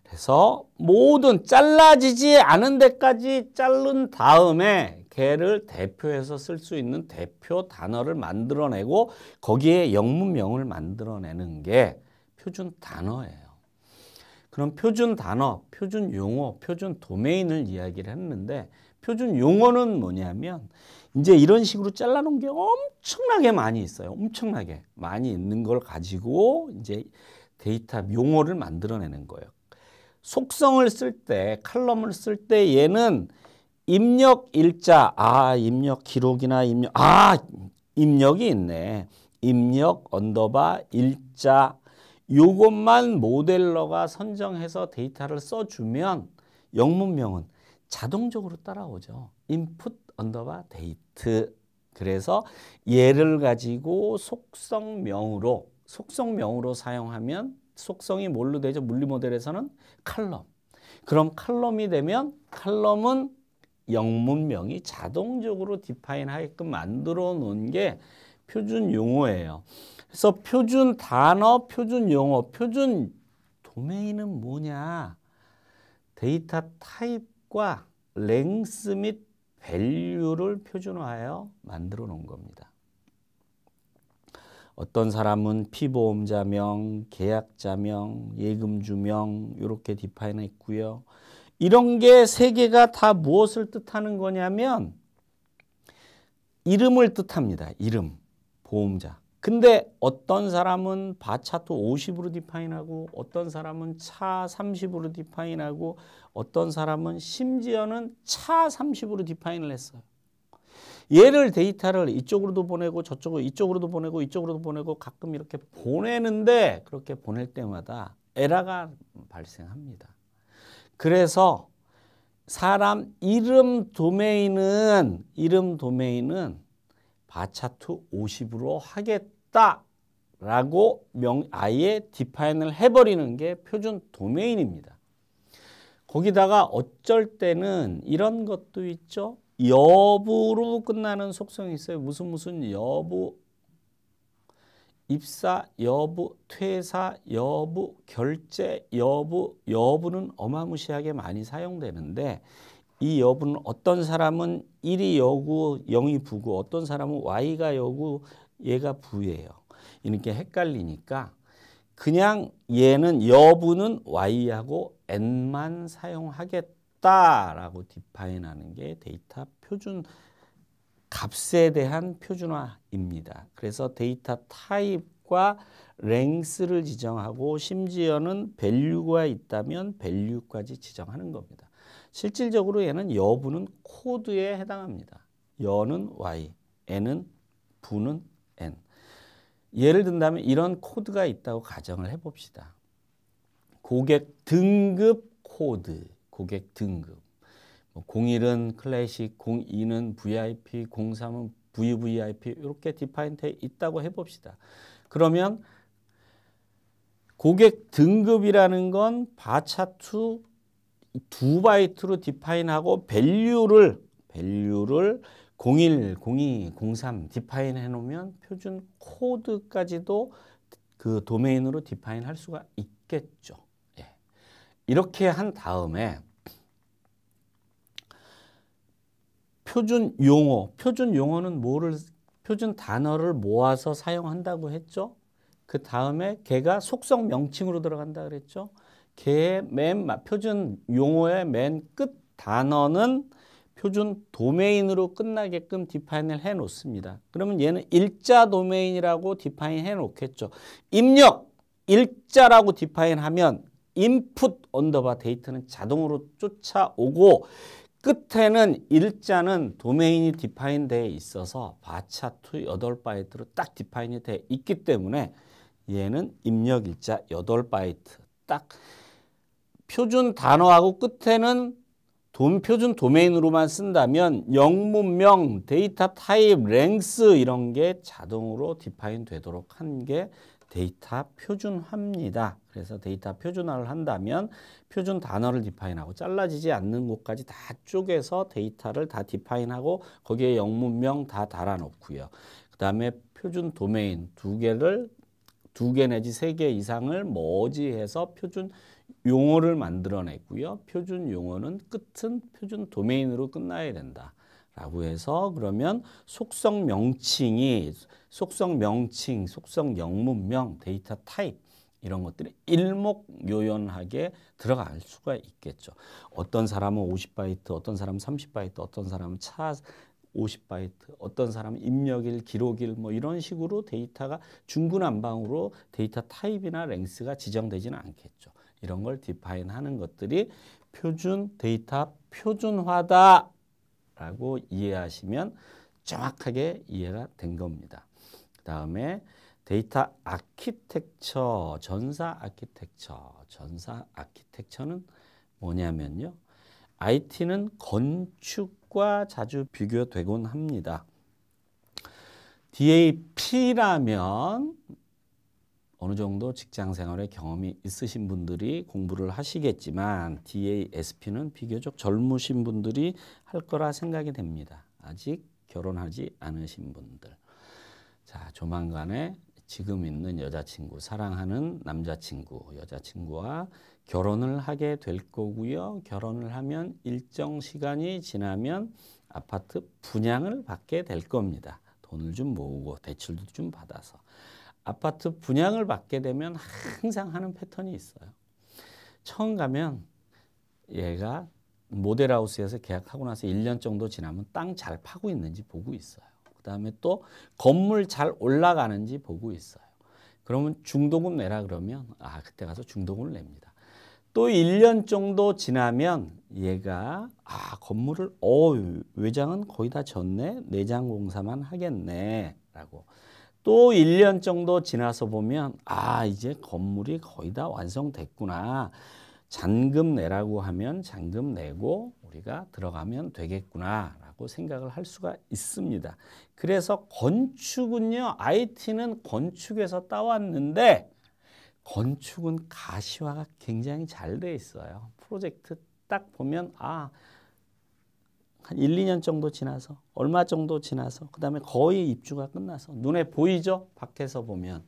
그래서 모든 잘라지지 않은 데까지 자른 다음에 걔를 대표해서 쓸 수 있는 대표 단어를 만들어내고 거기에 영문명을 만들어내는 게 표준 단어예요. 그럼 표준 단어, 표준 용어, 표준 도메인을 이야기를 했는데 표준 용어는 뭐냐면 이제 이런 식으로 잘라놓은 게 엄청나게 많이 있어요. 엄청나게 많이 있는 걸 가지고 이제 데이터 용어를 만들어내는 거예요. 속성을 쓸 때, 칼럼을 쓸 때 얘는 입력 일자, 입력 기록이나 입력이 있네. 입력 언더바 일자 요것만 모델러가 선정해서 데이터를 써주면 영문명은 자동적으로 따라오죠. input 언더바 데이트. 그래서 얘를 가지고 속성명으로 사용하면 속성이 뭘로 되죠? 물리 모델에서는 칼럼. 그럼 칼럼이 되면 칼럼은 영문명이 자동적으로 디파인 하게끔 만들어 놓은 게 표준 용어예요. 그래서 표준 단어, 표준 용어, 표준 도메인은 뭐냐? 데이터 타입과 랭스 및 밸류를 표준화하여 만들어 놓은 겁니다. 어떤 사람은 피보험자명, 계약자명, 예금주명 이렇게 디파인 했고요. 이런 게 세 개가 다 무엇을 뜻하는 거냐면 이름을 뜻합니다. 이름, 보험자. 근데 어떤 사람은 바차트 50으로 디파인하고 어떤 사람은 차 30으로 디파인하고 어떤 사람은 심지어는 차 30으로 디파인을 했어요. 얘를 데이터를 이쪽으로도 보내고 저쪽으로 이쪽으로도 보내고 이쪽으로도 보내고 가끔 이렇게 보내는데 그렇게 보낼 때마다 에러가 발생합니다. 그래서 사람 이름 도메인은 바차트 50으로 하겠다라고 아예 디파인을 해버리는 게 표준 도메인입니다. 거기다가 어쩔 때는 이런 것도 있죠. 여부로 끝나는 속성이 있어요. 무슨 여부, 입사 여부, 퇴사 여부, 결제 여부, 여부는 어마무시하게 많이 사용되는데 이 여부는 어떤 사람은 1이 여고 0이 부고 어떤 사람은 y가 여고 얘가 부예요. 이렇게 헷갈리니까 그냥 얘는 여부는 y하고 n만 사용하겠다라고 디파인하는 게 데이터 표준 값에 대한 표준화입니다. 그래서 데이터 타입과 랭스를 지정하고 심지어는 밸류가 있다면 밸류까지 지정하는 겁니다. 실질적으로 얘는 여부는 코드에 해당합니다. 여는 y, n은 부는 n. 예를 든다면 이런 코드가 있다고 가정을 해봅시다. 고객 등급 코드, 고객 등급. 01은 클래식, 02는 VIP, 03은 VVIP 이렇게 디파인돼 있다고 해봅시다. 그러면 고객 등급이라는 건 바차트 2바이트로 디파인하고 밸류를 01, 02, 03 디파인 해놓으면 표준 코드까지도 그 도메인으로 디파인 할 수가 있겠죠. 예. 이렇게 한 다음에 표준 용어는 표준 단어를 모아서 사용한다고 했죠. 그 다음에 걔가 속성 명칭으로 들어간다 그랬죠. 걔의 표준 용어의 맨 끝 단어는 표준 도메인으로 끝나게끔 디파인을 해 놓습니다. 그러면 얘는 일자 도메인이라고 디파인 해 놓겠죠. 입력 일자라고 디파인 하면 input 언더바 데이터는 자동으로 쫓아오고 끝에는 일자는 도메인이 디파인 되어 있어서 바차2 8바이트로 딱 디파인이 되어 있기 때문에 얘는 입력 일자 8바이트 딱 표준 단어하고 끝에는 표준 도메인으로만 쓴다면 영문명, 데이터 타입, 랭스 이런 게 자동으로 디파인 되도록 한 게 데이터 표준화입니다. 그래서 데이터 표준화를 한다면 표준 단어를 디파인하고 잘라지지 않는 곳까지 다 쪼개서 데이터를 다 디파인하고 거기에 영문명 다 달아놓고요. 그 다음에 표준 도메인 2개 내지 3개 이상을 머지해서 표준 용어를 만들어냈고요. 표준 용어는 끝은 표준 도메인으로 끝나야 된다. 라고 해서 그러면 속성 명칭, 속성 영문명, 데이터 타입 이런 것들이 일목요연하게 들어갈 수가 있겠죠. 어떤 사람은 50바이트, 어떤 사람은 30바이트, 어떤 사람은 50바이트, 어떤 사람은 입력일, 기록일 뭐 이런 식으로 데이터가 중구난방으로 데이터 타입이나 랭스가 지정되지는 않겠죠. 이런 걸 디파인하는 것들이 데이터 표준화다 라고 이해하시면 정확하게 이해가 된 겁니다. 그 다음에 데이터 아키텍처, 전사 아키텍처는 뭐냐면요. IT는 건축과 자주 비교되곤 합니다. DAP라면 어느 정도 직장 생활에 경험이 있으신 분들이 공부를 하시겠지만 DASP는 비교적 젊으신 분들이 할 거라 생각이 됩니다. 아직 결혼하지 않으신 분들. 자, 조만간에 지금 있는 여자친구, 사랑하는 남자친구, 여자친구와 결혼을 하게 될 거고요. 결혼을 하면 일정 시간이 지나면 아파트 분양을 받게 될 겁니다. 돈을 좀 모으고 대출도 좀 받아서. 아파트 분양을 받게 되면 항상 하는 패턴이 있어요. 처음 가면 얘가 모델하우스에서 계약하고 나서 1년 정도 지나면 땅 잘 파고 있는지 보고 있어요. 그 다음에 또 건물 잘 올라가는지 보고 있어요. 그러면 중도금 내라 그러면 그때 가서 중도금을 냅니다. 또 1년 정도 지나면 얘가 건물을 외장은 거의 다 졌네. 내장 공사만 하겠네 라고. 또 1년 정도 지나서 보면 이제 건물이 거의 다 완성됐구나. 잔금 내라고 하면 잔금 내고 우리가 들어가면 되겠구나 라고 생각을 할 수가 있습니다. 그래서 건축은요. IT는 건축에서 따왔는데 건축은 가시화가 굉장히 잘 돼 있어요. 프로젝트 딱 보면 한 1, 2년 정도 지나서 얼마 정도 지나서 그 다음에 거의 입주가 끝나서 눈에 보이죠? 밖에서 보면.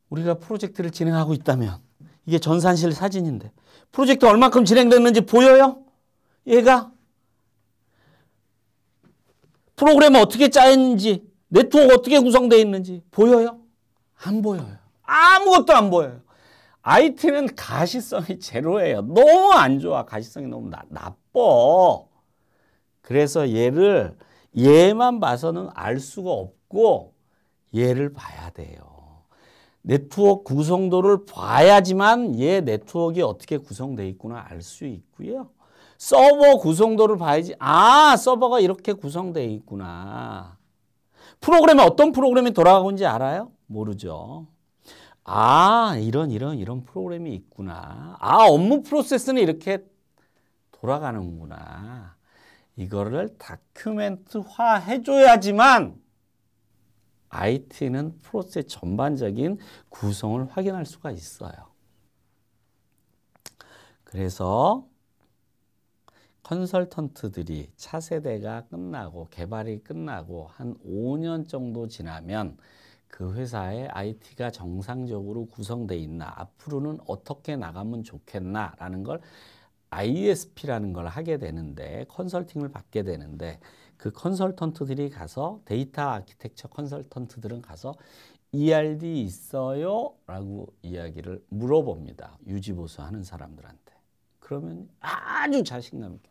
우리가 프로젝트를 진행하고 있다면 이게 전산실 사진인데 프로젝트 얼마큼 진행됐는지 보여요? 얘가 프로그램 어떻게 짜였는지 네트워크 어떻게 구성되어 있는지 보여요? 안 보여요. 아무것도 안 보여요. IT는 가시성이 제로예요. 너무 안 좋아. 가시성이 너무 나빠. 그래서 얘만 봐서는 알 수가 없고 얘를 봐야 돼요. 네트워크 구성도를 봐야지만 얘 네트워크가 어떻게 구성되어 있구나 알 수 있고요. 서버 구성도를 봐야지 서버가 이렇게 구성되어 있구나. 프로그램에 어떤 프로그램이 돌아가고 있는지 알아요? 모르죠. 이런 프로그램이 있구나. 업무 프로세스는 이렇게 돌아가는구나. 이거를 다큐멘트화 해줘야지만 IT는 프로세스 전반적인 구성을 확인할 수가 있어요. 그래서 컨설턴트들이 차세대가 끝나고 개발이 끝나고 한 5년 정도 지나면 그 회사에 IT가 정상적으로 구성되어 있나, 앞으로는 어떻게 나가면 좋겠나 라는 걸 ISP라는 걸 하게 되는데, 컨설팅을 받게 되는데, 그 컨설턴트들이 가서, 데이터 아키텍처 컨설턴트들은 가서 ERD 있어요? 라고 이야기를 물어봅니다. 유지보수하는 사람들한테. 그러면 아주 자신감 있게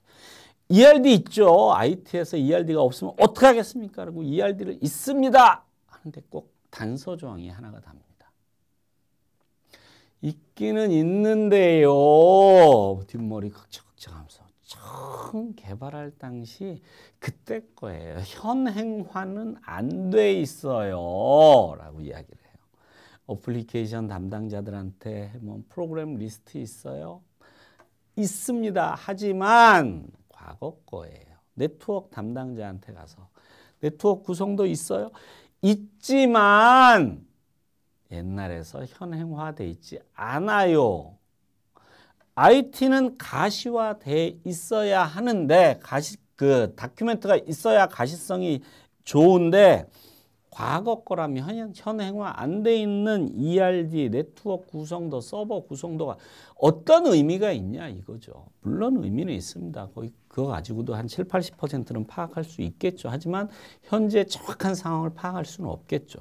ERD 있죠. IT에서 ERD가 없으면 어떻게 하겠습니까? 라고 ERD를 있습니다. 하는데 꼭 단서 조항이 하나가 답니다. 있기는 있는데요. 뒷머리 걱정하면서 처음 개발할 당시 그때 거예요. 현행화는 안 돼 있어요. 라고 이야기를 해요. 어플리케이션 담당자들한테 뭐 프로그램 리스트 있어요? 있습니다. 하지만 과거 거예요. 네트워크 담당자한테 가서 네트워크 구성도 있어요? 있지만 옛날에서 현행화돼 있지 않아요. IT는 가시화돼 있어야 하는데 그 다큐멘트가 있어야 가시성이 좋은데 과거 거라면 현행화 안 돼 있는 ERD 네트워크 구성도 서버 구성도가 어떤 의미가 있냐 이거죠. 물론 의미는 있습니다. 거의 그거 가지고도 한 7, 80%는 파악할 수 있겠죠. 하지만 현재 정확한 상황을 파악할 수는 없겠죠.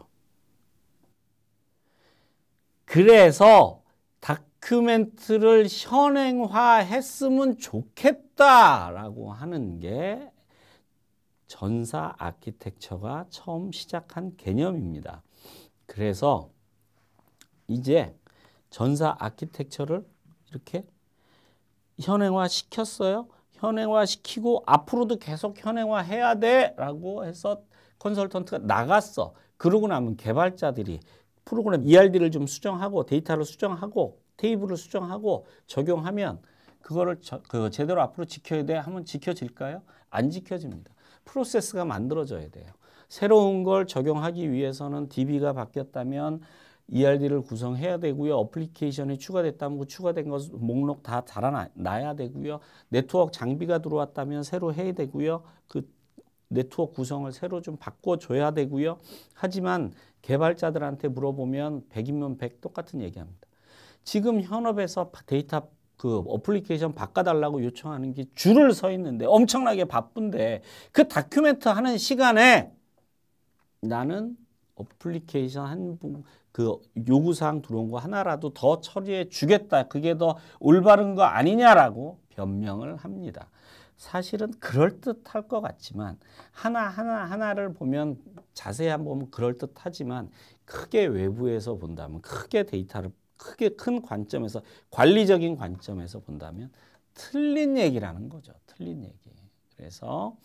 그래서 다큐멘트를 현행화했으면 좋겠다라고 하는 게 전사 아키텍처가 처음 시작한 개념입니다. 그래서 이제 전사 아키텍처를 이렇게 현행화 시켰어요. 현행화 시키고 앞으로도 계속 현행화 해야 돼 라고 해서 컨설턴트가 나갔어. 그러고 나면 개발자들이 프로그램 ERD를 좀 수정하고 데이터를 수정하고 테이블을 수정하고 적용하면 그거를 제대로 앞으로 지켜야 돼 하면 지켜질까요? 안 지켜집니다. 프로세스가 만들어져야 돼요. 새로운 걸 적용하기 위해서는 DB가 바뀌었다면 ERD를 구성해야 되고요. 어플리케이션이 추가됐다면 그 추가된 것 목록 다 달아놔야 되고요. 네트워크 장비가 들어왔다면 새로 해야 되고요. 그 네트워크 구성을 새로 좀 바꿔줘야 되고요. 하지만 개발자들한테 물어보면 100이면 100 똑같은 얘기합니다. 지금 현업에서 데이터 그 어플리케이션 바꿔달라고 요청하는 게 줄을 서 있는데 엄청나게 바쁜데 그 다큐멘트 하는 시간에 나는 어플리케이션 그 요구사항 들어온 거 하나라도 더 처리해 주겠다. 그게 더 올바른 거 아니냐라고 변명을 합니다. 사실은 그럴듯할 것 같지만 하나를 보면 자세히 한번 보면 그럴듯하지만 크게 외부에서 본다면 크게 데이터를 크게 큰 관점에서 관리적인 관점에서 본다면 틀린 얘기라는 거죠. 틀린 얘기. 그래서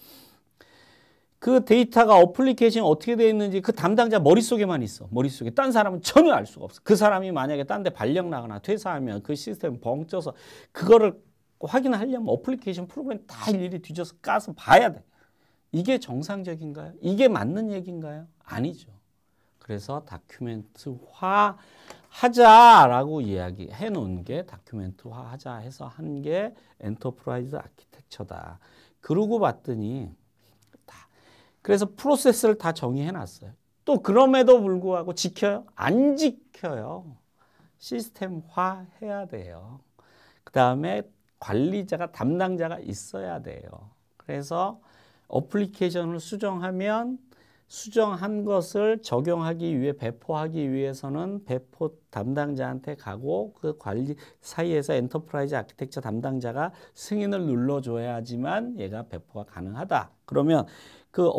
그 데이터가 어플리케이션이 어떻게 되어 있는지 그 담당자 머릿속에만 있어. 머릿속에. 딴 사람은 전혀 알 수가 없어. 그 사람이 만약에 딴 데 발령 나거나 퇴사하면 그 시스템 벙쪄서 그거를 확인하려면 어플리케이션 프로그램 다 일일이 뒤져서 까서 봐야 돼. 이게 정상적인가요? 이게 맞는 얘기인가요? 아니죠. 그래서 다큐멘트화 하자라고 이야기해 놓은 게 다큐멘트화 하자 해서 한 게 엔터프라이즈 아키텍처다. 그러고 봤더니 그래서 프로세스를 다 정의해 놨어요. 또 그럼에도 불구하고 지켜요? 안 지켜요. 시스템화 해야 돼요. 그 다음에 관리자가 담당자가 있어야 돼요. 그래서 어플리케이션을 수정하면 수정한 것을 적용하기 위해 배포하기 위해서는 배포 담당자한테 가고 그 관리 사이에서 엔터프라이즈 아키텍처 담당자가 승인을 눌러줘야지만 얘가 배포가 가능하다. 그러면 그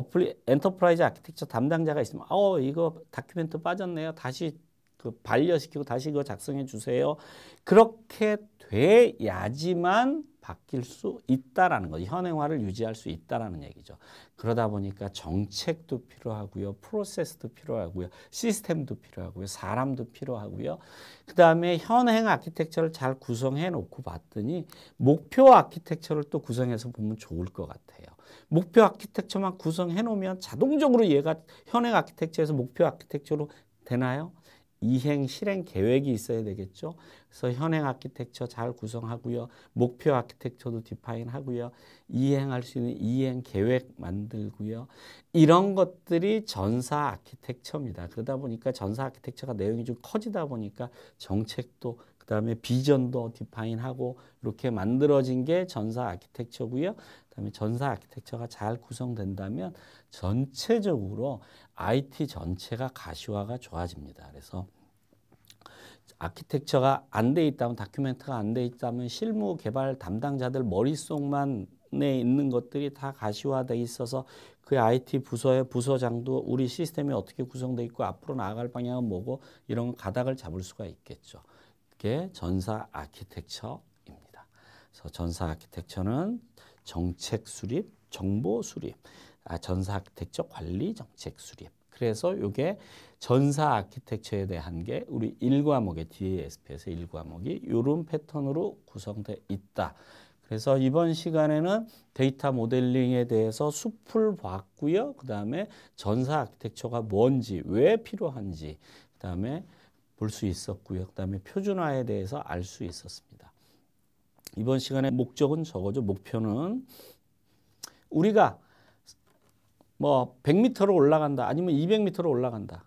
엔터프라이즈 아키텍처 담당자가 있으면 이거 다큐멘트 빠졌네요. 다시 그 반려시키고 다시 그거 작성해 주세요. 그렇게 돼야지만 바뀔 수 있다라는 거죠. 현행화를 유지할 수 있다라는 얘기죠. 그러다 보니까 정책도 필요하고요. 프로세스도 필요하고요. 시스템도 필요하고요. 사람도 필요하고요. 그 다음에 현행 아키텍처를 잘 구성해 놓고 봤더니 목표 아키텍처를 또 구성해서 보면 좋을 것 같아요. 목표 아키텍처만 구성해 놓으면 자동적으로 얘가 현행 아키텍처에서 목표 아키텍처로 되나요? 이행, 실행 계획이 있어야 되겠죠. 그래서 현행 아키텍처 잘 구성하고요. 목표 아키텍처도 디파인 하고요. 이행할 수 있는 이행 계획 만들고요. 이런 것들이 전사 아키텍처입니다. 그러다 보니까 전사 아키텍처가 내용이 좀 커지다 보니까 정책도 그다음에 비전도 디파인하고 이렇게 만들어진 게 전사 아키텍처고요. 그다음에 전사 아키텍처가 잘 구성된다면 전체적으로 IT 전체가 가시화가 좋아집니다. 그래서 아키텍처가 안 돼 있다면 다큐멘트가 안 돼 있다면 실무 개발 담당자들 머릿속만에 있는 것들이 다 가시화돼 있어서 그 IT 부서의 부서장도 우리 시스템이 어떻게 구성돼 있고 앞으로 나아갈 방향은 뭐고 이런 가닥을 잡을 수가 있겠죠. 그게 전사 아키텍처입니다. 그래서 전사 아키텍처는 정책 수립, 정보 수립, 전사 아키텍처 관리 정책 수립. 그래서 이게 전사 아키텍처에 대한 게 우리 1과목의 DASP에서 1과목이 이런 패턴으로 구성되어 있다. 그래서 이번 시간에는 데이터 모델링에 대해서 숲을 봤고요. 그 다음에 전사 아키텍처가 뭔지, 왜 필요한지, 그 다음에 볼 수 있었고요. 그 다음에 표준화에 대해서 알 수 있었습니다. 이번 시간의 목적은 저거죠. 목표는 우리가 뭐 100m로 올라간다 아니면 200m로 올라간다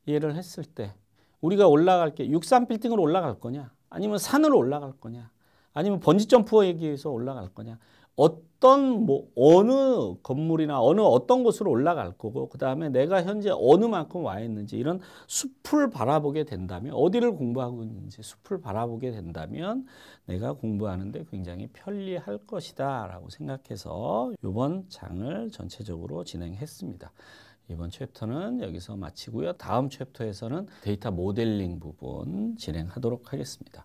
이해를 했을 때 우리가 올라갈 게 63빌딩으로 올라갈 거냐 아니면 산으로 올라갈 거냐 아니면 번지점프하기 위해서 올라갈 거냐 어떤 뭐 어느 건물이나 어떤 곳으로 올라갈 거고 그 다음에 내가 현재 어느 만큼 와 있는지 이런 숲을 바라보게 된다면 어디를 공부하고 있는지 숲을 바라보게 된다면 내가 공부하는데 굉장히 편리할 것이다 라고 생각해서 이번 장을 전체적으로 진행했습니다. 이번 챕터는 여기서 마치고요. 다음 챕터에서는 데이터 모델링 부분 진행하도록 하겠습니다.